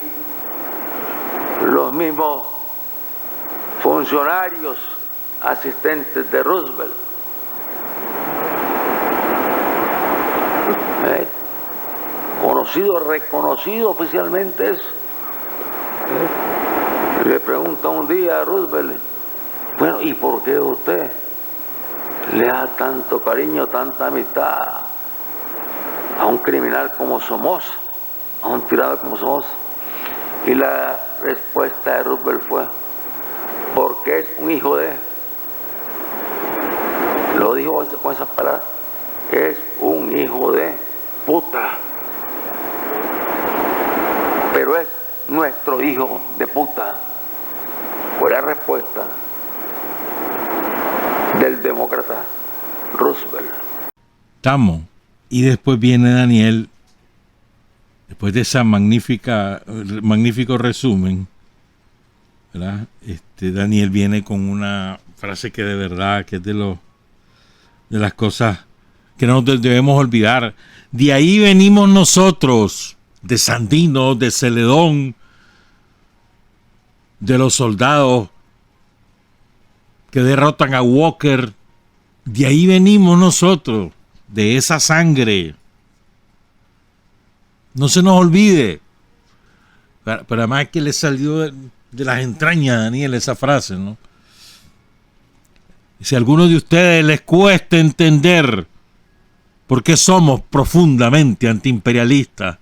los mismos funcionarios asistentes de Roosevelt. Conocido, reconocido oficialmente eso. Le pregunta un día a Roosevelt, bueno, ¿y por qué usted le da tanto cariño, tanta amistad a un criminal como Somoza, a un tirano como Somoza? Y la respuesta de Roosevelt fue, porque es un hijo de, lo dijo con esas palabras, es un hijo de puta, pero es nuestro hijo de puta. Fue la respuesta del demócrata Roosevelt. Estamos. Y después viene Daniel, después de esa magnífico resumen, ¿verdad? Daniel viene con una frase que de verdad, que es de las cosas que no nos debemos olvidar. De ahí venimos nosotros, de Sandino, de Celedón, de los soldados que derrotan a Walker. De ahí venimos nosotros, de esa sangre. No se nos olvide. Pero además es que le salió de las entrañas a Daniel esa frase, ¿no? Si a alguno de ustedes les cuesta entender por qué somos profundamente antiimperialistas,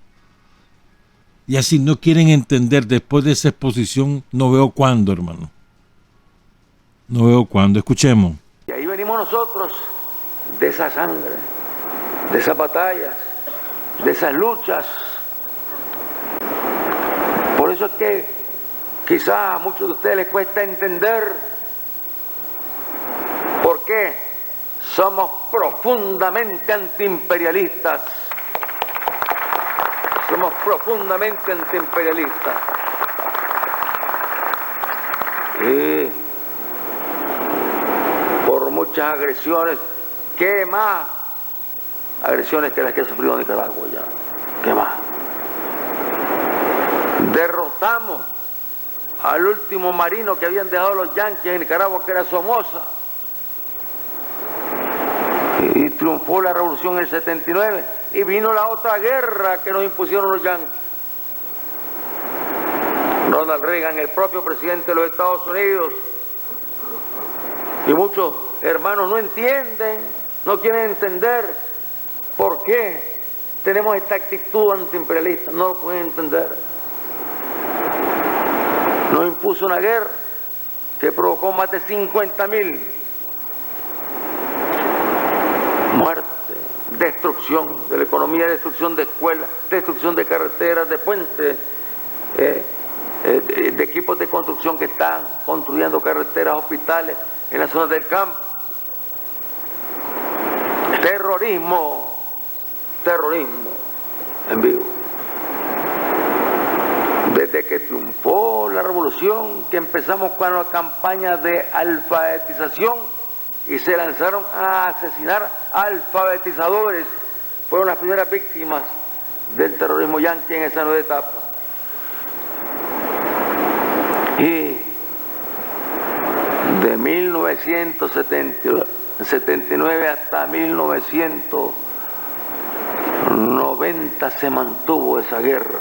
y así no quieren entender después de esa exposición, no veo cuándo, hermano. No veo cuándo. Escuchemos. Y ahí venimos nosotros, de esa sangre, de esas batallas, de esas luchas. Por eso es que quizás a muchos de ustedes les cuesta entender por qué somos profundamente antiimperialistas. Somos profundamente antiimperialistas. y por muchas agresiones. ¿Qué más agresiones que las que ha sufrido Nicaragua ya? ¿Qué más? Derrotamos al último marino que habían dejado los yanquis en Nicaragua, que era Somoza, y triunfó la revolución en el 79, y vino la otra guerra que nos impusieron los yanquis. Ronald Reagan, el propio presidente de los Estados Unidos, y muchos hermanos no entienden, no quieren entender por qué tenemos esta actitud antiimperialista, no lo pueden entender. Nos impuso una guerra que provocó más de 50.000 muertes, destrucción de la economía, destrucción de escuelas, destrucción de carreteras, de puentes, de equipos de construcción que están construyendo carreteras, hospitales en las zonas del campo. Terrorismo en vivo. Desde que triunfó la revolución, que empezamos con la campaña de alfabetización y se lanzaron a asesinar alfabetizadores, fueron las primeras víctimas del terrorismo yanqui en esa nueva etapa. Y de 1979 hasta 1990 se mantuvo esa guerra.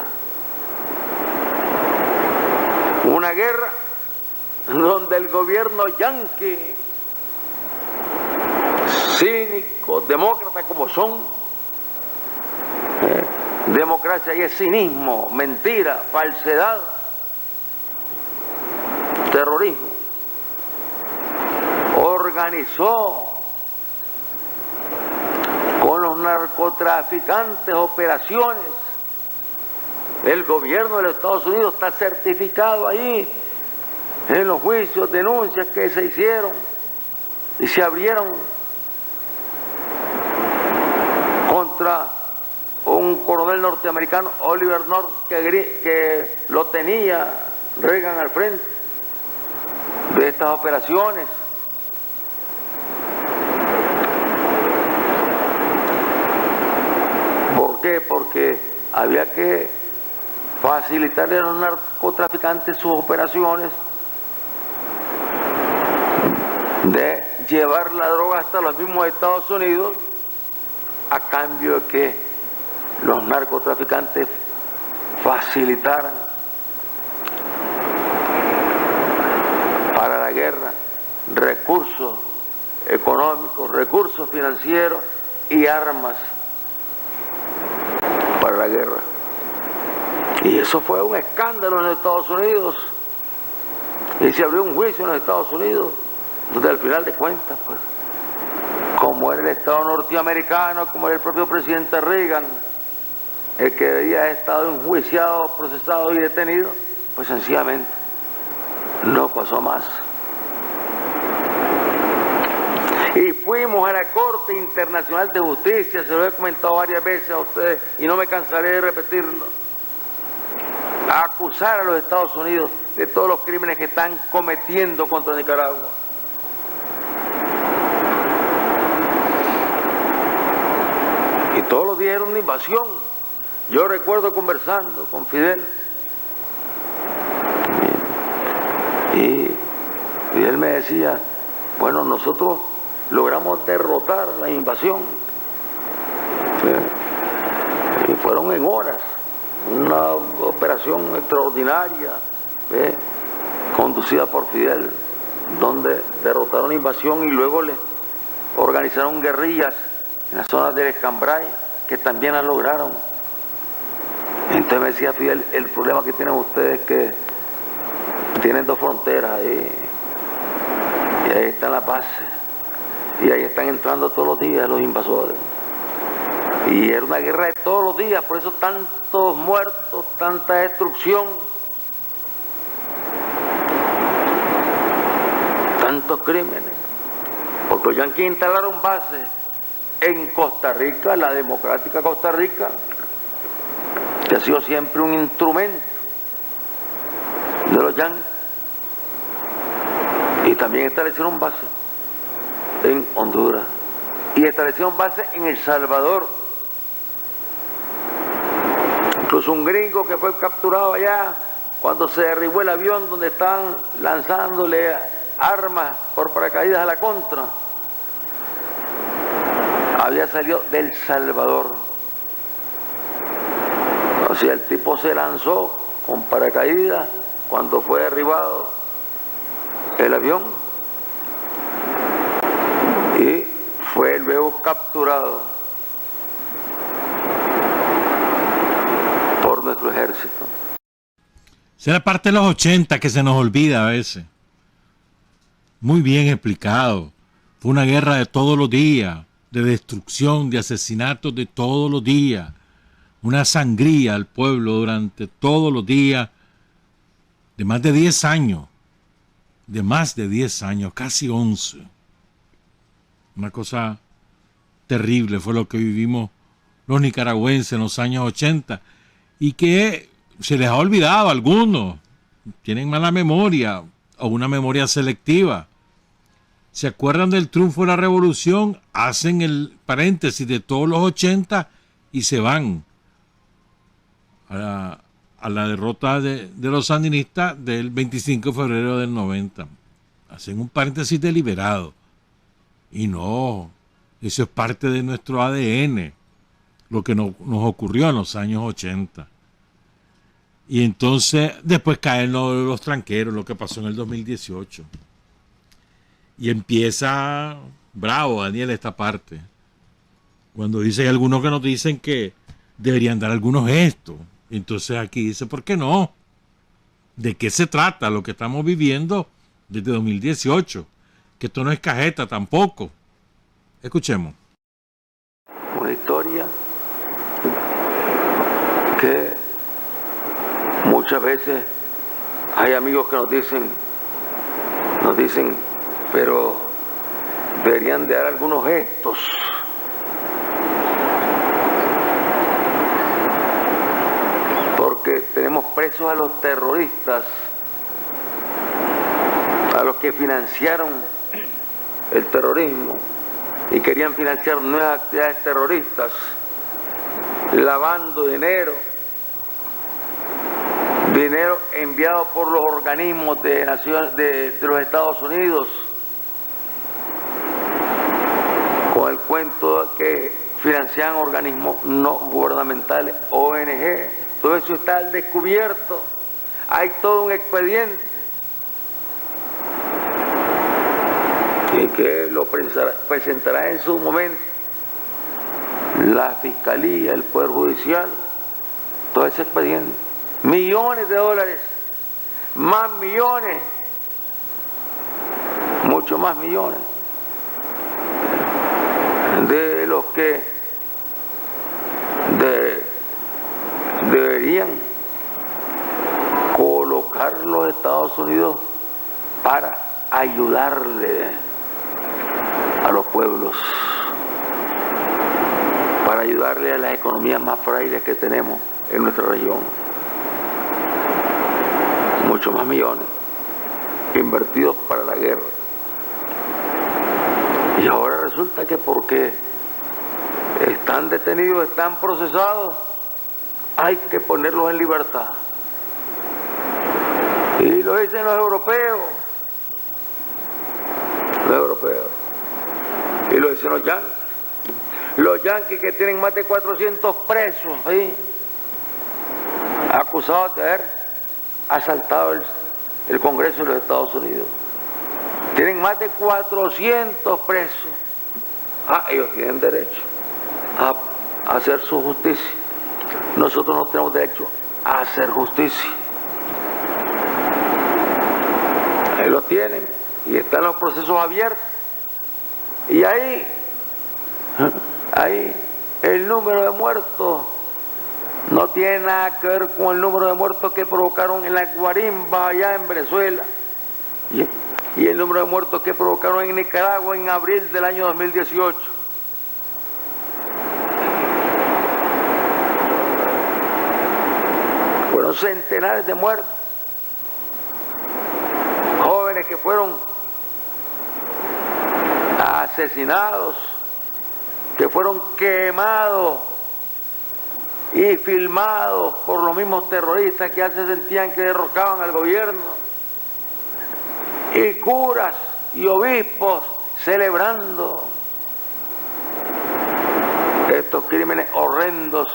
Una guerra donde el gobierno yanqui, cínico, demócrata como son, democracia y es cinismo, mentira, falsedad, terrorismo, organizó con los narcotraficantes operaciones. El gobierno de los Estados Unidos está certificado ahí en los juicios, denuncias que se hicieron y se abrieron contra un coronel norteamericano, Oliver North, que lo tenía Reagan al frente de estas operaciones. ¿Por qué? Porque había que facilitarle a los narcotraficantes sus operaciones de llevar la droga hasta los mismos Estados Unidos, a cambio de que los narcotraficantes facilitaran para la guerra recursos económicos, recursos financieros y armas para la guerra. Y eso fue un escándalo en los Estados Unidos, y se abrió un juicio en los Estados Unidos, donde al final de cuentas, pues, como era el Estado norteamericano, como era el propio presidente Reagan, el que había estado enjuiciado, procesado y detenido, pues sencillamente no pasó más. Y fuimos a la Corte Internacional de Justicia, se lo he comentado varias veces a ustedes y no me cansaré de repetirlo, a acusar a los Estados Unidos de todos los crímenes que están cometiendo contra Nicaragua. Y todos los días era una invasión. Yo recuerdo conversando con Fidel, y Fidel me decía, bueno, nosotros logramos derrotar la invasión, ¿sí? Y fueron en horas, una operación extraordinaria, ¿sí?, conducida por Fidel, donde derrotaron la invasión y luego le organizaron guerrillas en las zonas del Escambray, que también la lograron. Entonces me decía Fidel, el problema que tienen ustedes es que tienen dos fronteras ahí, y ahí están las bases, y ahí están entrando todos los días los invasores. Y era una guerra de todos los días, por eso tantos muertos, tanta destrucción, tantos crímenes. Porque los yanquis instalaron bases en Costa Rica, la democrática Costa Rica, que ha sido siempre un instrumento de los yanquis, Y también establecieron base en Honduras. Y establecieron base en El Salvador. Incluso un gringo que fue capturado allá cuando se derribó el avión donde estaban lanzándole armas por paracaídas a la contra, había salido del Salvador. O sea, el tipo se lanzó con paracaídas cuando fue derribado el avión y fue luego capturado por nuestro ejército. Esa era parte de los 80 que se nos olvida a veces. Muy bien explicado. Fue una guerra de todos los días, de destrucción, de asesinatos de todos los días. Una sangría al pueblo durante todos los días de más de 10 años. De más de 10 años, casi 11. Una cosa terrible fue lo que vivimos los nicaragüenses en los años 80 y que se les ha olvidado a algunos. Tienen mala memoria o una memoria selectiva. ¿Se acuerdan del triunfo de la revolución? Hacen el paréntesis de todos los 80 y se van a la derrota de los sandinistas del 25 de febrero del 90. Hacen un paréntesis deliberado. Y no, eso es parte de nuestro ADN, lo que nos ocurrió en los años 80. Y entonces después caen los tranqueros, lo que pasó en el 2018. Y empieza bravo, Daniel, esta parte. Cuando hay algunos que nos dicen que deberían dar algunos gestos. Entonces aquí dice, ¿por qué no? ¿De qué se trata lo que estamos viviendo desde 2018? Que esto no es cajeta tampoco. Escuchemos. Una historia que muchas veces hay amigos que nos dicen, pero deberían de dar algunos gestos. Porque tenemos presos a los terroristas, a los que financiaron el terrorismo y querían financiar nuevas actividades terroristas, lavando dinero enviado por los organismos de los Estados Unidos, con el cuento que financian organismos no gubernamentales, ONG. Todo eso está al descubierto. Hay todo un expediente y que lo presentará en su momento la Fiscalía, el Poder Judicial, todo ese expediente. Millones de dólares, más millones, mucho más millones, de los que deberían colocar los Estados Unidos para ayudarle a los pueblos, para ayudarle a las economías más frágiles que tenemos en nuestra región. Muchos más millones invertidos para la guerra. Y ahora resulta que porque están detenidos, están procesados, hay que ponerlos en libertad. Y lo dicen los europeos. Y lo dicen los yanquis. Los yanquis que tienen más de 400 presos ahí, acusados de haber asaltado el Congreso de los Estados Unidos. Tienen más de 400 presos. Ellos tienen derecho a hacer su justicia. Nosotros no tenemos derecho a hacer justicia. Ahí lo tienen y están los procesos abiertos. Y ahí el número de muertos no tiene nada que ver con el número de muertos que provocaron en la Guarimba allá en Venezuela y el número de muertos que provocaron en Nicaragua en abril del año 2018. Fueron centenares de muertos, jóvenes que fueron asesinados, que fueron quemados y filmados por los mismos terroristas que ya se sentían que derrocaban al gobierno, y curas y obispos celebrando estos crímenes horrendos,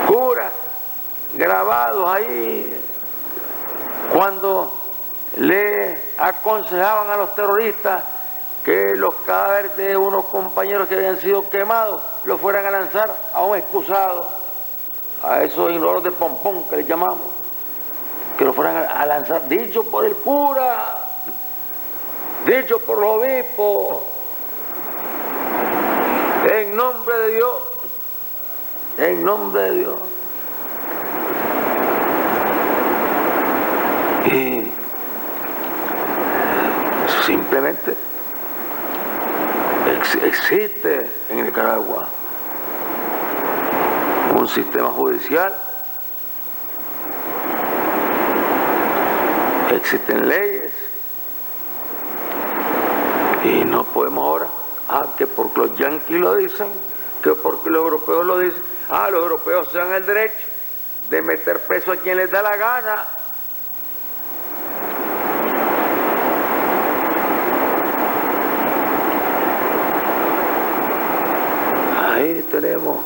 curas grabados ahí cuando le aconsejaban a los terroristas que los cadáveres de unos compañeros que habían sido quemados los fueran a lanzar a un excusado, a esos ignoros de pompón que les llamamos, que los fueran a lanzar, dicho por el cura, dicho por los obispos, en nombre de Dios, en nombre de Dios. Y simplemente existe en Nicaragua un sistema judicial, existen leyes, y no podemos ahora, que porque los yanquis lo dicen, que porque los europeos lo dicen, los europeos se dan el derecho de meter preso a quien les da la gana. Ahí tenemos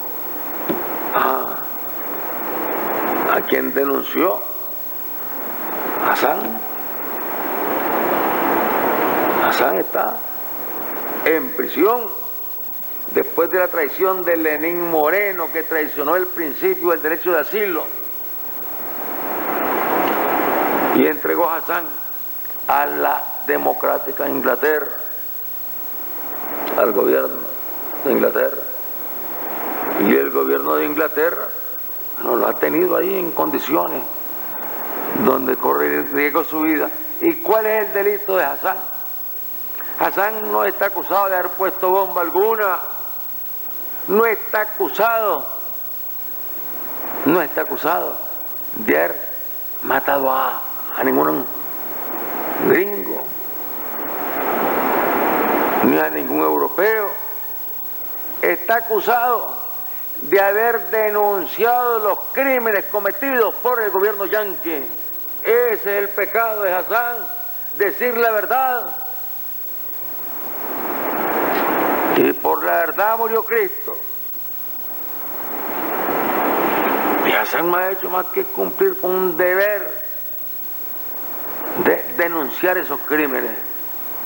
a quien denunció, Hassan. Hassan está en prisión después de la traición de Lenín Moreno, que traicionó el principio del derecho de asilo y entregó a Hassan a la democrática Inglaterra, al gobierno de Inglaterra. Y el gobierno de Inglaterra no lo ha tenido ahí en condiciones donde corre riesgo su vida. ¿Y cuál es el delito de Hassan? Hassan no está acusado de haber puesto bomba alguna, no está acusado de haber matado a ningún gringo, ni a ningún europeo. Está acusado de haber denunciado los crímenes cometidos por el gobierno yanqui. Ese es el pecado de Hassan, decir la verdad. Y por la verdad murió Cristo. Y Hassan no ha hecho más que cumplir con un deber de denunciar esos crímenes.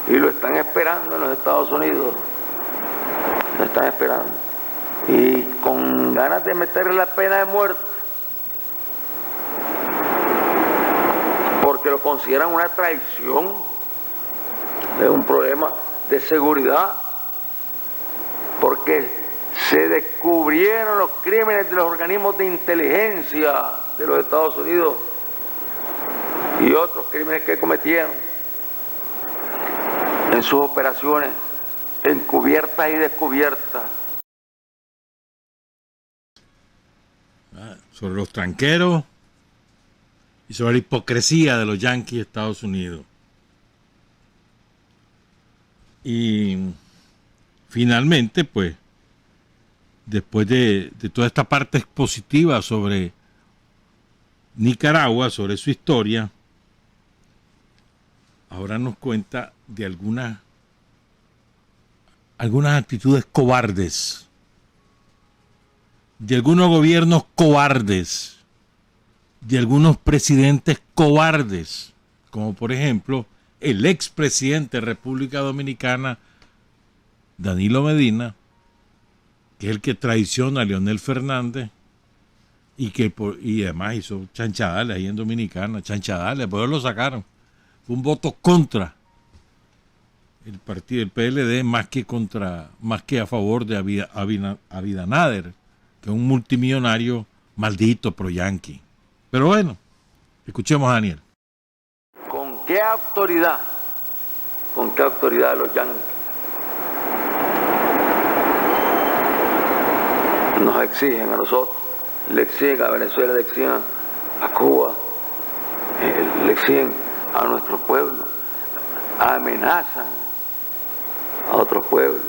Y lo están esperando en los Estados Unidos. Lo están esperando. Y con ganas de meterle la pena de muerte, porque lo consideran una traición. Es un problema de seguridad, porque se descubrieron los crímenes de los organismos de inteligencia de los Estados Unidos y otros crímenes que cometieron en sus operaciones encubiertas y descubiertas. Sobre los tranqueros y sobre la hipocresía de los yanquis de Estados Unidos. Y finalmente, pues, después de toda esta parte expositiva sobre Nicaragua, sobre su historia, ahora nos cuenta de algunas actitudes cobardes, de algunos gobiernos cobardes, de algunos presidentes cobardes, como por ejemplo el expresidente de República Dominicana, Danilo Medina, que es el que traiciona a Leonel Fernández y además hizo chanchadales ahí en Dominicana, chanchadales, por eso lo sacaron. Fue un voto contra el partido del PLD más que a favor de Abinader, que es un multimillonario maldito pro-yanqui. Pero bueno, escuchemos a Daniel. ¿Con qué autoridad los yanquis nos exigen a nosotros, le exigen a Venezuela, le exigen a Cuba, le exigen a nuestro pueblo, amenazan a otros pueblos,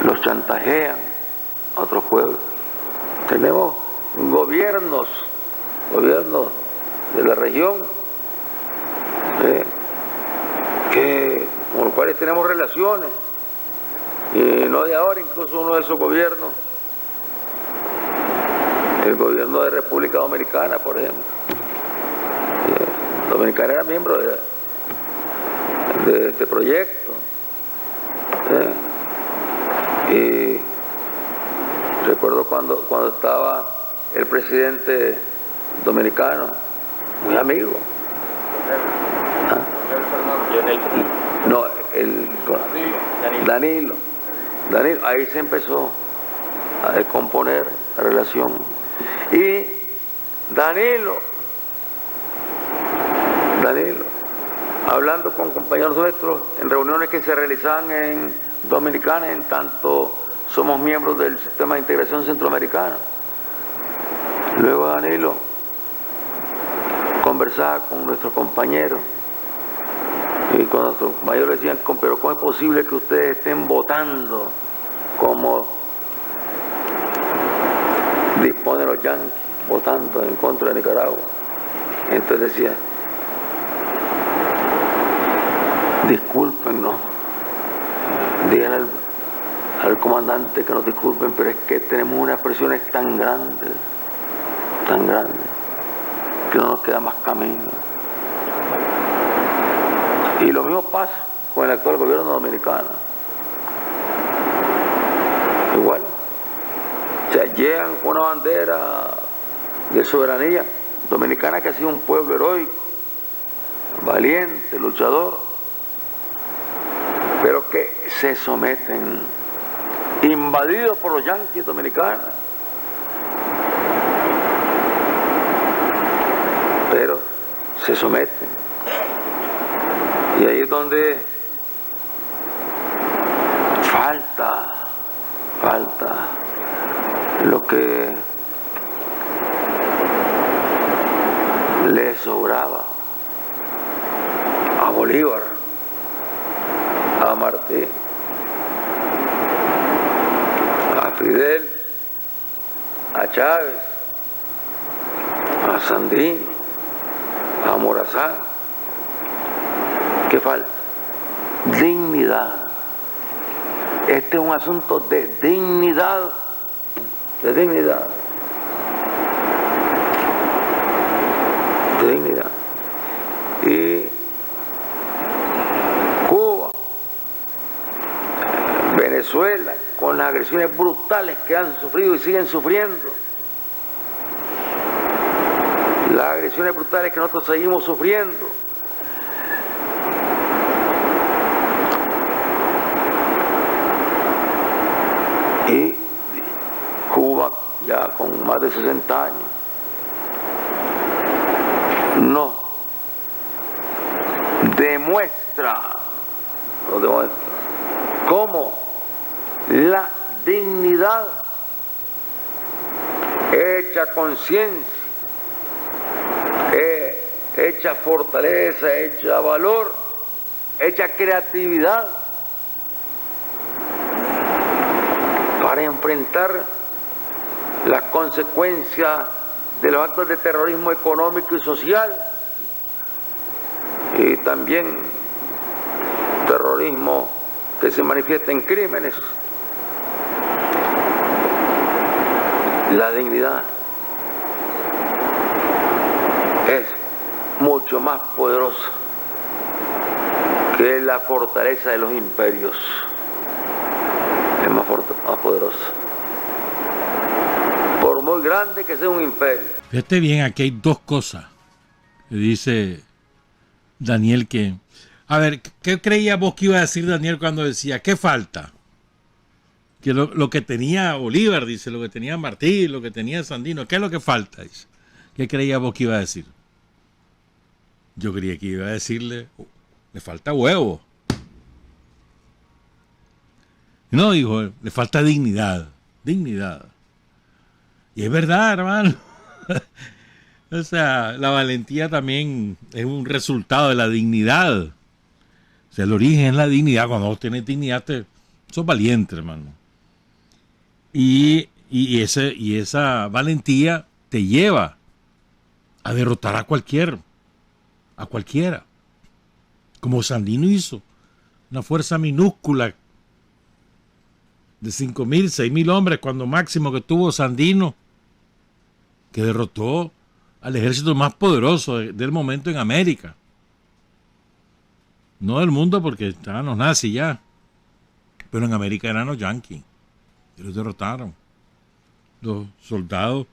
los chantajean a otros pueblos. Tenemos gobiernos de la región con los cuales tenemos relaciones, y no de ahora, incluso uno de esos gobiernos, el gobierno de República Dominicana, por ejemplo. Dominicana era miembro de este proyecto. Y recuerdo cuando estaba el presidente dominicano, muy amigo. No, Danilo, ahí se empezó a descomponer la relación. Y Danilo, hablando con compañeros nuestros en reuniones que se realizaban en Dominicana, en tanto somos miembros del Sistema de Integración Centroamericano. Luego Danilo conversaba con nuestros compañeros, y con nuestros compañeros decían, pero ¿cómo es posible que ustedes estén votando como disponen los yanquis, votando en contra de Nicaragua? Entonces decía, discúlpenos, díganle al comandante que nos disculpen, pero es que tenemos unas presiones tan grandes, que no nos queda más camino. Y lo mismo pasa con el actual gobierno dominicano. Igual, se llevan una bandera de soberanía dominicana, que ha sido un pueblo heroico, valiente, luchador, pero que se someten, invadidos por los yanquis dominicanos. Pero se someten. Y ahí es donde falta lo que le sobraba a Bolívar, a Martí, a Fidel, a Chávez, a Sandino, a Morazán. ¿Qué falta? Dignidad. Este es un asunto de dignidad, de dignidad. Y Cuba, Venezuela, con las agresiones brutales que han sufrido y siguen sufriendo, las agresiones brutales que nosotros seguimos sufriendo, y Cuba, ya con más de 60 años, no demuestra cómo la dignidad hecha conciencia, hecha fortaleza, hecha valor, hecha creatividad, para enfrentar las consecuencias de los actos de terrorismo económico y social, y también terrorismo que se manifiesta en crímenes. La dignidad es mucho más poderosa que la fortaleza de los imperios. Es más poderosa, por muy grande que sea un imperio. Fíjate bien, aquí hay dos cosas que dice Daniel que... A ver, ¿qué creías vos que iba a decir Daniel cuando decía, ¿qué falta? Que lo que tenía Bolívar, dice, lo que tenía Martí, lo que tenía Sandino, ¿qué es lo que falta? Dice. ¿Qué creías vos que iba a decir? Yo creía que iba a decirle, le falta huevo. No, dijo, le falta dignidad. Y es verdad, hermano. O sea, la valentía también es un resultado de la dignidad. O sea, el origen es la dignidad. Cuando vos tenés dignidad, sos valiente, hermano. Y esa valentía te lleva a derrotar a cualquiera. Como Sandino hizo. Una fuerza minúscula de 5.000, 6.000 hombres, cuando máximo que tuvo Sandino, que derrotó al ejército más poderoso del momento en América. No del mundo, porque estaban los nazis ya, pero en América eran los yanquis, y los derrotaron. Los soldados,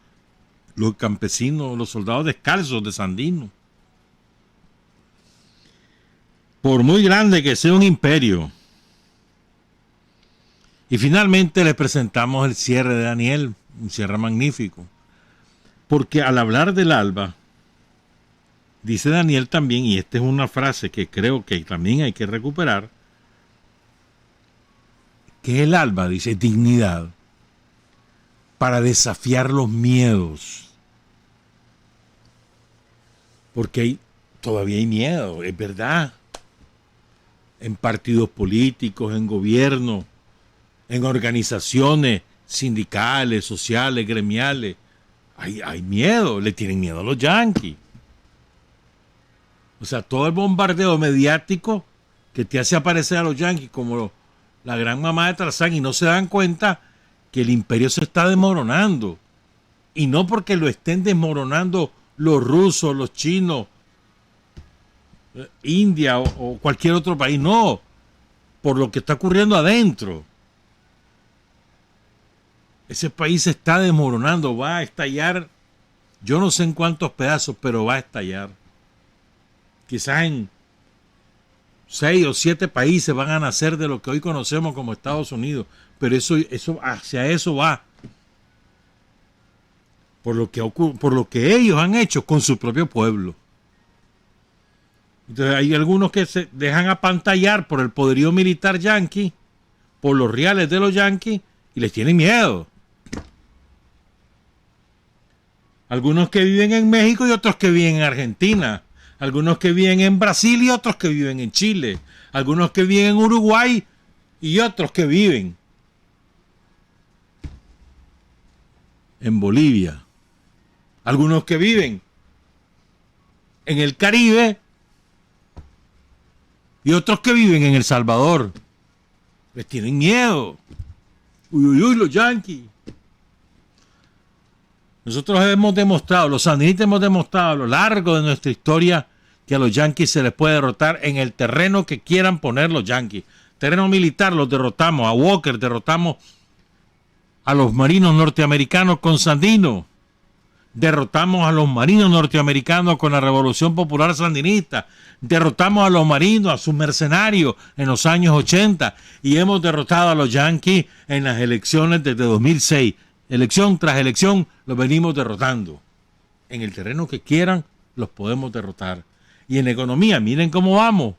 los campesinos, los soldados descalzos de Sandino. Por muy grande que sea un imperio. Y finalmente les presentamos el cierre de Daniel, un cierre magnífico. Porque al hablar del alba, dice Daniel también, y esta es una frase que creo que también hay que recuperar, que el alba, dice, dignidad para desafiar los miedos. Porque todavía hay miedo, es verdad. En partidos políticos, en gobierno, en organizaciones sindicales, sociales, gremiales. Hay miedo, le tienen miedo a los yanquis. O sea, todo el bombardeo mediático que te hace aparecer a los yanquis como la gran mamá de Tarzán, y no se dan cuenta que el imperio se está desmoronando. Y no porque lo estén desmoronando los rusos, los chinos, India o cualquier otro país, no, por lo que está ocurriendo adentro. Ese país se está desmoronando, va a estallar, yo no sé en cuántos pedazos, pero va a estallar. Quizás en 6 o 7 países van a nacer de lo que hoy conocemos como Estados Unidos, pero eso hacia eso va. Por lo que ellos han hecho con su propio pueblo. Entonces hay algunos que se dejan apantallar por el poderío militar yanqui, por los reales de los yanquis, y les tienen miedo. Algunos que viven en México y otros que viven en Argentina. Algunos que viven en Brasil y otros que viven en Chile. Algunos que viven en Uruguay y otros que viven en Bolivia. Algunos que viven en el Caribe y otros que viven en El Salvador. Les tienen miedo. Uy, los yanquis. Nosotros hemos demostrado, los sandinistas hemos demostrado a lo largo de nuestra historia que a los yanquis se les puede derrotar en el terreno que quieran poner los yanquis. Terreno militar los derrotamos, a Walker derrotamos a los marinos norteamericanos con Sandino. Derrotamos a los marinos norteamericanos con la Revolución Popular Sandinista. Derrotamos a los marinos, a sus mercenarios en los años 80. Y hemos derrotado a los yanquis en las elecciones desde 2006. Elección tras elección los venimos derrotando. En el terreno que quieran los podemos derrotar. Y en economía, miren cómo vamos.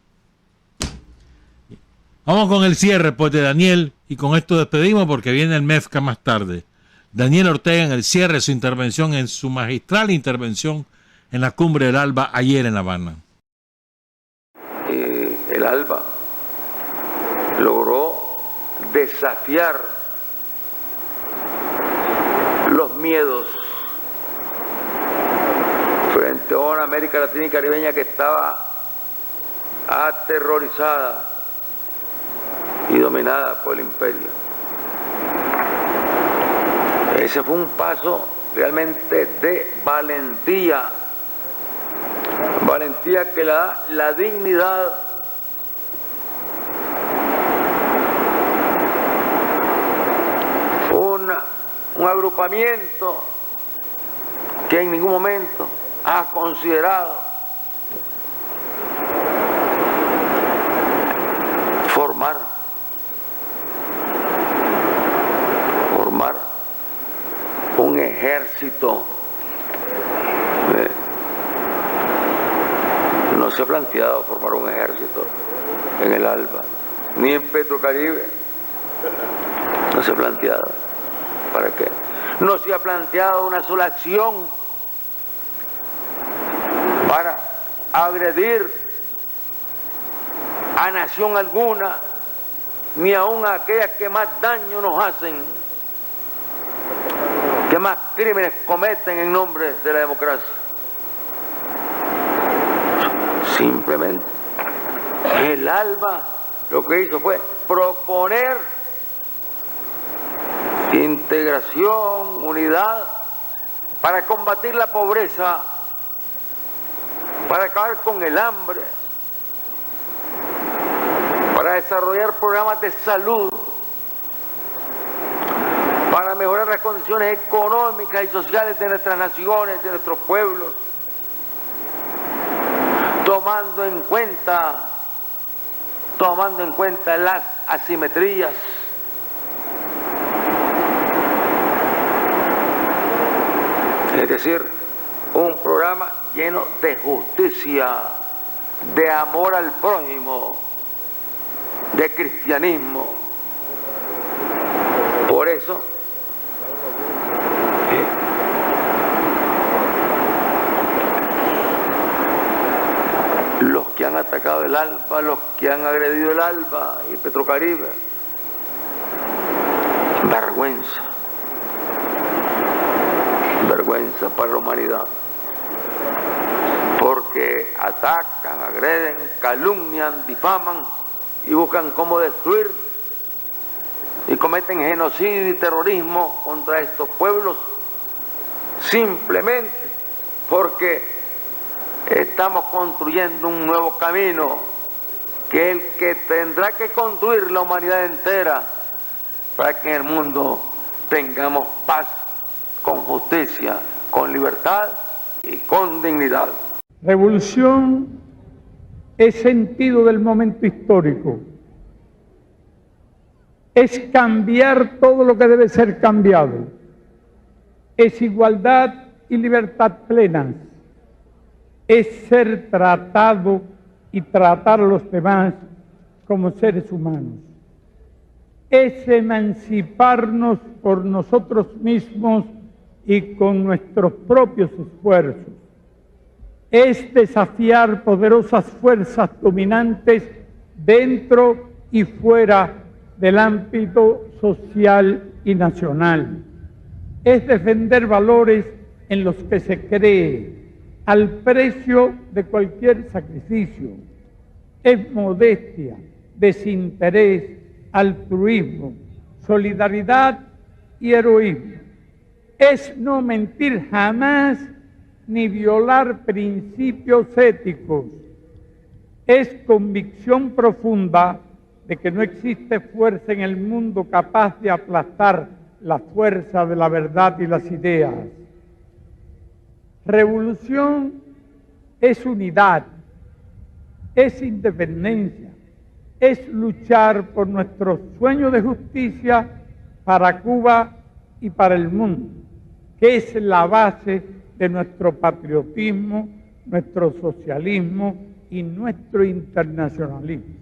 Vamos con el cierre pues de Daniel y con esto despedimos porque viene el MEFCA más tarde. Daniel Ortega en el cierre de su intervención, en su magistral intervención en la Cumbre del ALBA ayer en La Habana. El ALBA logró desafiar los miedos frente a una América Latina y Caribeña que estaba aterrorizada y dominada por el imperio. Ese fue un paso realmente de valentía, valentía que le da la dignidad un agrupamiento que en ningún momento ha considerado formar un ejército. No se ha planteado formar un ejército en el ALBA, ni en Petrocaribe. No se ha planteado. ¿Para qué? No se ha planteado una sola acción para agredir a nación alguna, ni aun a aquellas que más daño nos hacen, que más crímenes cometen en nombre de la democracia. Simplemente el ALBA lo que hizo fue proponer integración, unidad, para combatir la pobreza, para acabar con el hambre, para desarrollar programas de salud, para mejorar las condiciones económicas y sociales de nuestras naciones, de nuestros pueblos, tomando en cuenta las asimetrías. Es decir, un programa lleno de justicia, de amor al prójimo, de cristianismo. Por eso, los que han atacado el ALBA, los que han agredido el ALBA y Petrocaribe, vergüenza para la humanidad, porque atacan, agreden, calumnian, difaman y buscan cómo destruir y cometen genocidio y terrorismo contra estos pueblos, simplemente porque estamos construyendo un nuevo camino, que es el que tendrá que construir la humanidad entera para que en el mundo tengamos paz, con justicia, con libertad y con dignidad. Revolución es sentido del momento histórico, es cambiar todo lo que debe ser cambiado, es igualdad y libertad plenas, es ser tratado y tratar a los demás como seres humanos, es emanciparnos por nosotros mismos y con nuestros propios esfuerzos, es desafiar poderosas fuerzas dominantes dentro y fuera del ámbito social y nacional, es defender valores en los que se cree al precio de cualquier sacrificio, es modestia, desinterés, altruismo, solidaridad y heroísmo, es no mentir jamás ni violar principios éticos, es convicción profunda de que no existe fuerza en el mundo capaz de aplastar la fuerza de la verdad y las ideas. Revolución es unidad, es independencia, es luchar por nuestro sueño de justicia para Cuba y para el mundo, que es la base de nuestro patriotismo, nuestro socialismo y nuestro internacionalismo.